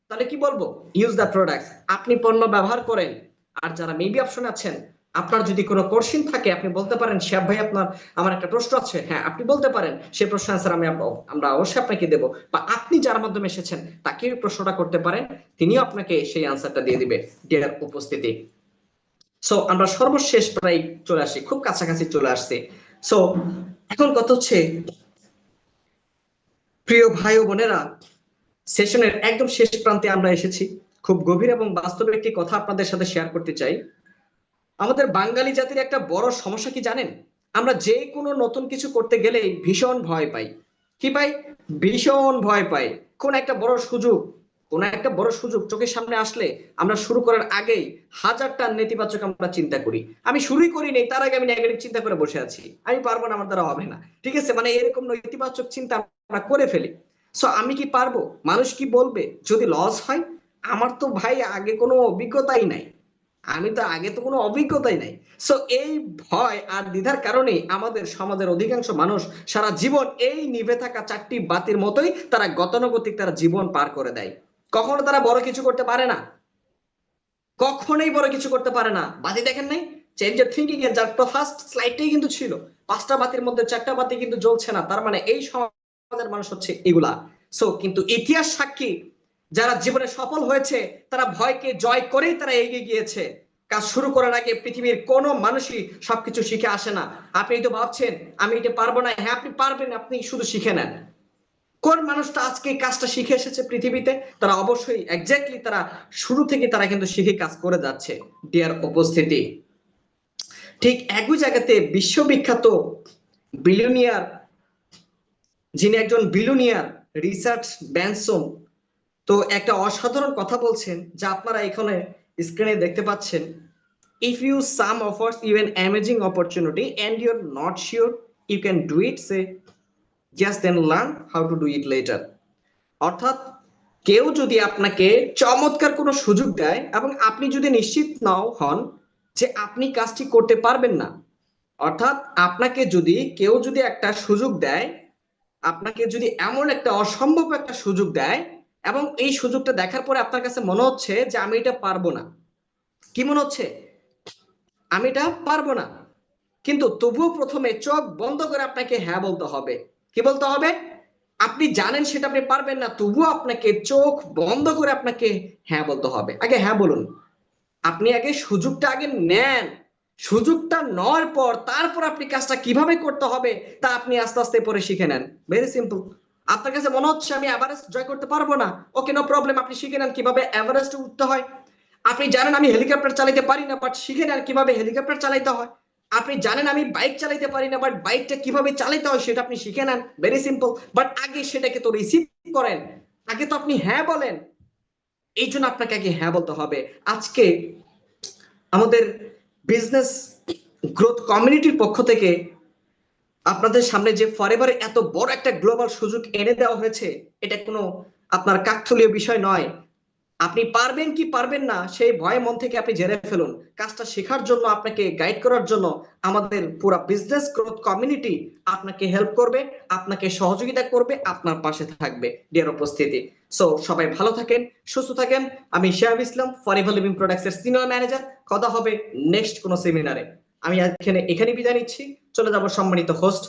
তাহলে কি বলবো, ইউজ দ্য প্রোডাক্টস, আপনি পণ্য ব্যবহার করেন। আর যারা মেবি অপশন আছেন, আপনার যদি কোনো কোশ্চেন থাকে আপনি বলতে পারেন শিহাব ভাই আপনার আমার একটা প্রশ্ন আছে, হ্যাঁ আপনি বলতে পারেন, সেই প্রশ্ন আনসার আমরা অবশ্যই আপনাকে দেব, বা আপনি যার মাধ্যমে এসেছেন তাকে প্রশ্নটা করতে পারেন, তিনিও আপনাকে সেই আনসারটা দিয়ে দিবে ডিয়ার উপস্থিতি। সো আমরা সর্বশেষ প্রায় চলে আসি, খুব কাছাকাছি চলে আসছে। সো এখন কথা হচ্ছে প্রিয় ভাই ও বোনেরা, সেশনের একদম শেষ প্রান্তে আমরা এসেছি। খুব গভীর এবং বাস্তব একটি কথা আপনাদের সাথে শেয়ার করতে চাই। আমাদের বাঙালি জাতির একটা বড় সমস্যা কি জানেন, আমরা যে কোনো নতুন কিছু করতে গেলেই ভীষণ ভয় পাই। কি পাই, ভীষণ ভয় পাই। কোন একটা বড় সুযোগ চোখের সামনে আসলে আমরা শুরু করার আগেই হাজারটা নেতিবাচক আমরা চিন্তা করি। আমি শুরুই করি নেই, তার আগে আমি নেগেটিভ চিন্তা করে বসে আছি, আমি পারবো না, আমার দ্বারা হবে না। ঠিক আছে, মানে এরকম নেতিবাচক চিন্তা আমরা করে ফেলি। সো আমি কি পারবো, মানুষ কি বলবে, যদি লস হয়, আমার তো ভাই আগে কোনো অভিজ্ঞতাই নাই, আমি তো আগে তো কোনো অভিজ্ঞতাই নাই। সো এই ভয় আর দ্বিধার কারণে আমাদের সমাজের অধিকাংশ মানুষ সারা জীবন এই নিভে থাকা চারটি বাতির মতোই তারা গতানুগতিক তারা জীবন পার করে দেয়। কখনো তারা বড় কিছু করতে পারে না, কখনোই বড় কিছু করতে পারে না। বাতি দেখেন নাই, চেঞ্জ এর থিঙ্কিং এর যার ফার্স্ট স্লাইডটাই কিন্তু ছিল পাঁচটা বাতির মধ্যে চারটা বাতি কিন্তু জ্বলছে না, তার মানে এই সমাজের মানুষ হচ্ছে এগুলা। সো কিন্তু ইতিহাস সাক্ষী, যারা জীবনে সফল হয়েছে তারা ভয়কে জয় করেই তারা এগিয়ে গিয়েছে। কাজ শুরু করার আগে পৃথিবীর কোনো মানুষই সবকিছু শিখে আসে না। আপনি তো ভাবছেন আমি এটা পারবো না, হ্যাঁ আপনি পারবেন, আপনি শুধু শিখে নেন। কোন মানুষটা আজকে এই কাজটা শিখে এসেছে পৃথিবীতে, তারা অবশ্যই এক্স্যাক্টলি তারা শুরু থেকে তারা কিন্তু শিখে কাজ করে যাচ্ছে। ডিয়ার উপস্থিতি, ঠিক একই জায়গাতে বিশ্ববিখ্যাত বিলিয়নিয়ার, যিনি একজন বিলিয়নিয়ার, রিচার্ড ব্যানসন, তো একটা অসাধারণ কথা বলছেন যা আপনারা এখানে স্ক্রিনে দেখতে পাচ্ছেন। If you some offers you an amazing opportunity and you are not sure you can do it, say just then learn how to do it later. অর্থাৎ কেউ যদি আপনাকে চমৎকার কোনো সুযোগ দেয় এবং আপনি যদি নিশ্চিত নাও হন যে আপনি কাজটি করতে পারবেন না, অর্থাৎ আপনাকে যদি কেউ যদি একটা সুযোগ দেয়, আপনাকে যদি এমন একটা অসম্ভব একটা সুযোগ দেয় এবং এই সুযোগটা দেখার পরে আপনার কাছে মনে হচ্ছে যে আমি এটা পারবো না, কি মনে হচ্ছে আমি এটা পারবো না, কিন্তু তবুও প্রথমে চোখ বন্ধ করে আপনাকে হ্যাঁ বলতে হবে। কি বলতে হবে? আপনি জানেন সেটা আপনি পারবেন না, তবুও আপনাকে চোখ বন্ধ করে আপনাকে হ্যাঁ বলতে হবে। আগে হ্যাঁ বলুন, আপনি আগে সুযোগটা আগে নেন। সুযোগটা নেওয়ার পর তারপর আপনি কাজটা কিভাবে করতে হবে তা আপনি আস্তে আস্তে পরে শিখে নেন। Very simple. আপনার কাছে মনে হচ্ছে আমি এভারেস্ট জয় করতে পারবো না, ওকে নো প্রবলেম, আপনি শিখে নেন কিভাবে এভারেস্টে উঠতে হয়। আপনি জানেন আমি হেলিকপ্টার চালাতে পারি না, বাট শিখে নেন কিভাবে হেলিকপ্টার চালাতে হয়। আপনি জানেন আমি বাইক চালাতে পারি না, বাট বাইকটা কিভাবে চালাতে হয় সেটা আপনি শিখে নেন। Very simple. বাট আগে সেটাকে তো রিসিভ করেন, আগে তো আপনি হ্যাঁ বলেন। এই জন্য আপনাকে আগে হ্যাঁ বলতে হবে। আজকে আমাদের বিজনেস গ্রোথ কমিউনিটির পক্ষ থেকে আপনাদের সামনে যে ফরএভার এত বড় একটা গ্লোবাল সুযোগ এনে দেওয়া হয়েছে, এটা কোনো আপনার কাকতালীয় বিষয় নয়। আপনি পারবেন কি পারবেন না সেই ভয় মন থেকে আপনি জেনে ফেলুন। কাজটা শেখার জন্য, আপনাকে গাইড করার জন্য আমাদের পুরো বিজনেস গ্রোথ কমিউনিটি আপনাকে হেল্প করবে, আপনাকে সহযোগিতা করবে, আপনার পাশে থাকবে। ডিয়ার উপস্থিতি, সো সবাই ভালো থাকেন, সুস্থ থাকেন। আমি শিহাব ইসলাম, ফরএভার লিভিং প্রোডাক্টস এর সিনিয়র ম্যানেজার। কথা হবে নেক্সট কোনো সেমিনারে। আমি এখানে বিদায় নিচ্ছি, চলে যাব সম্মানিত হোস্ট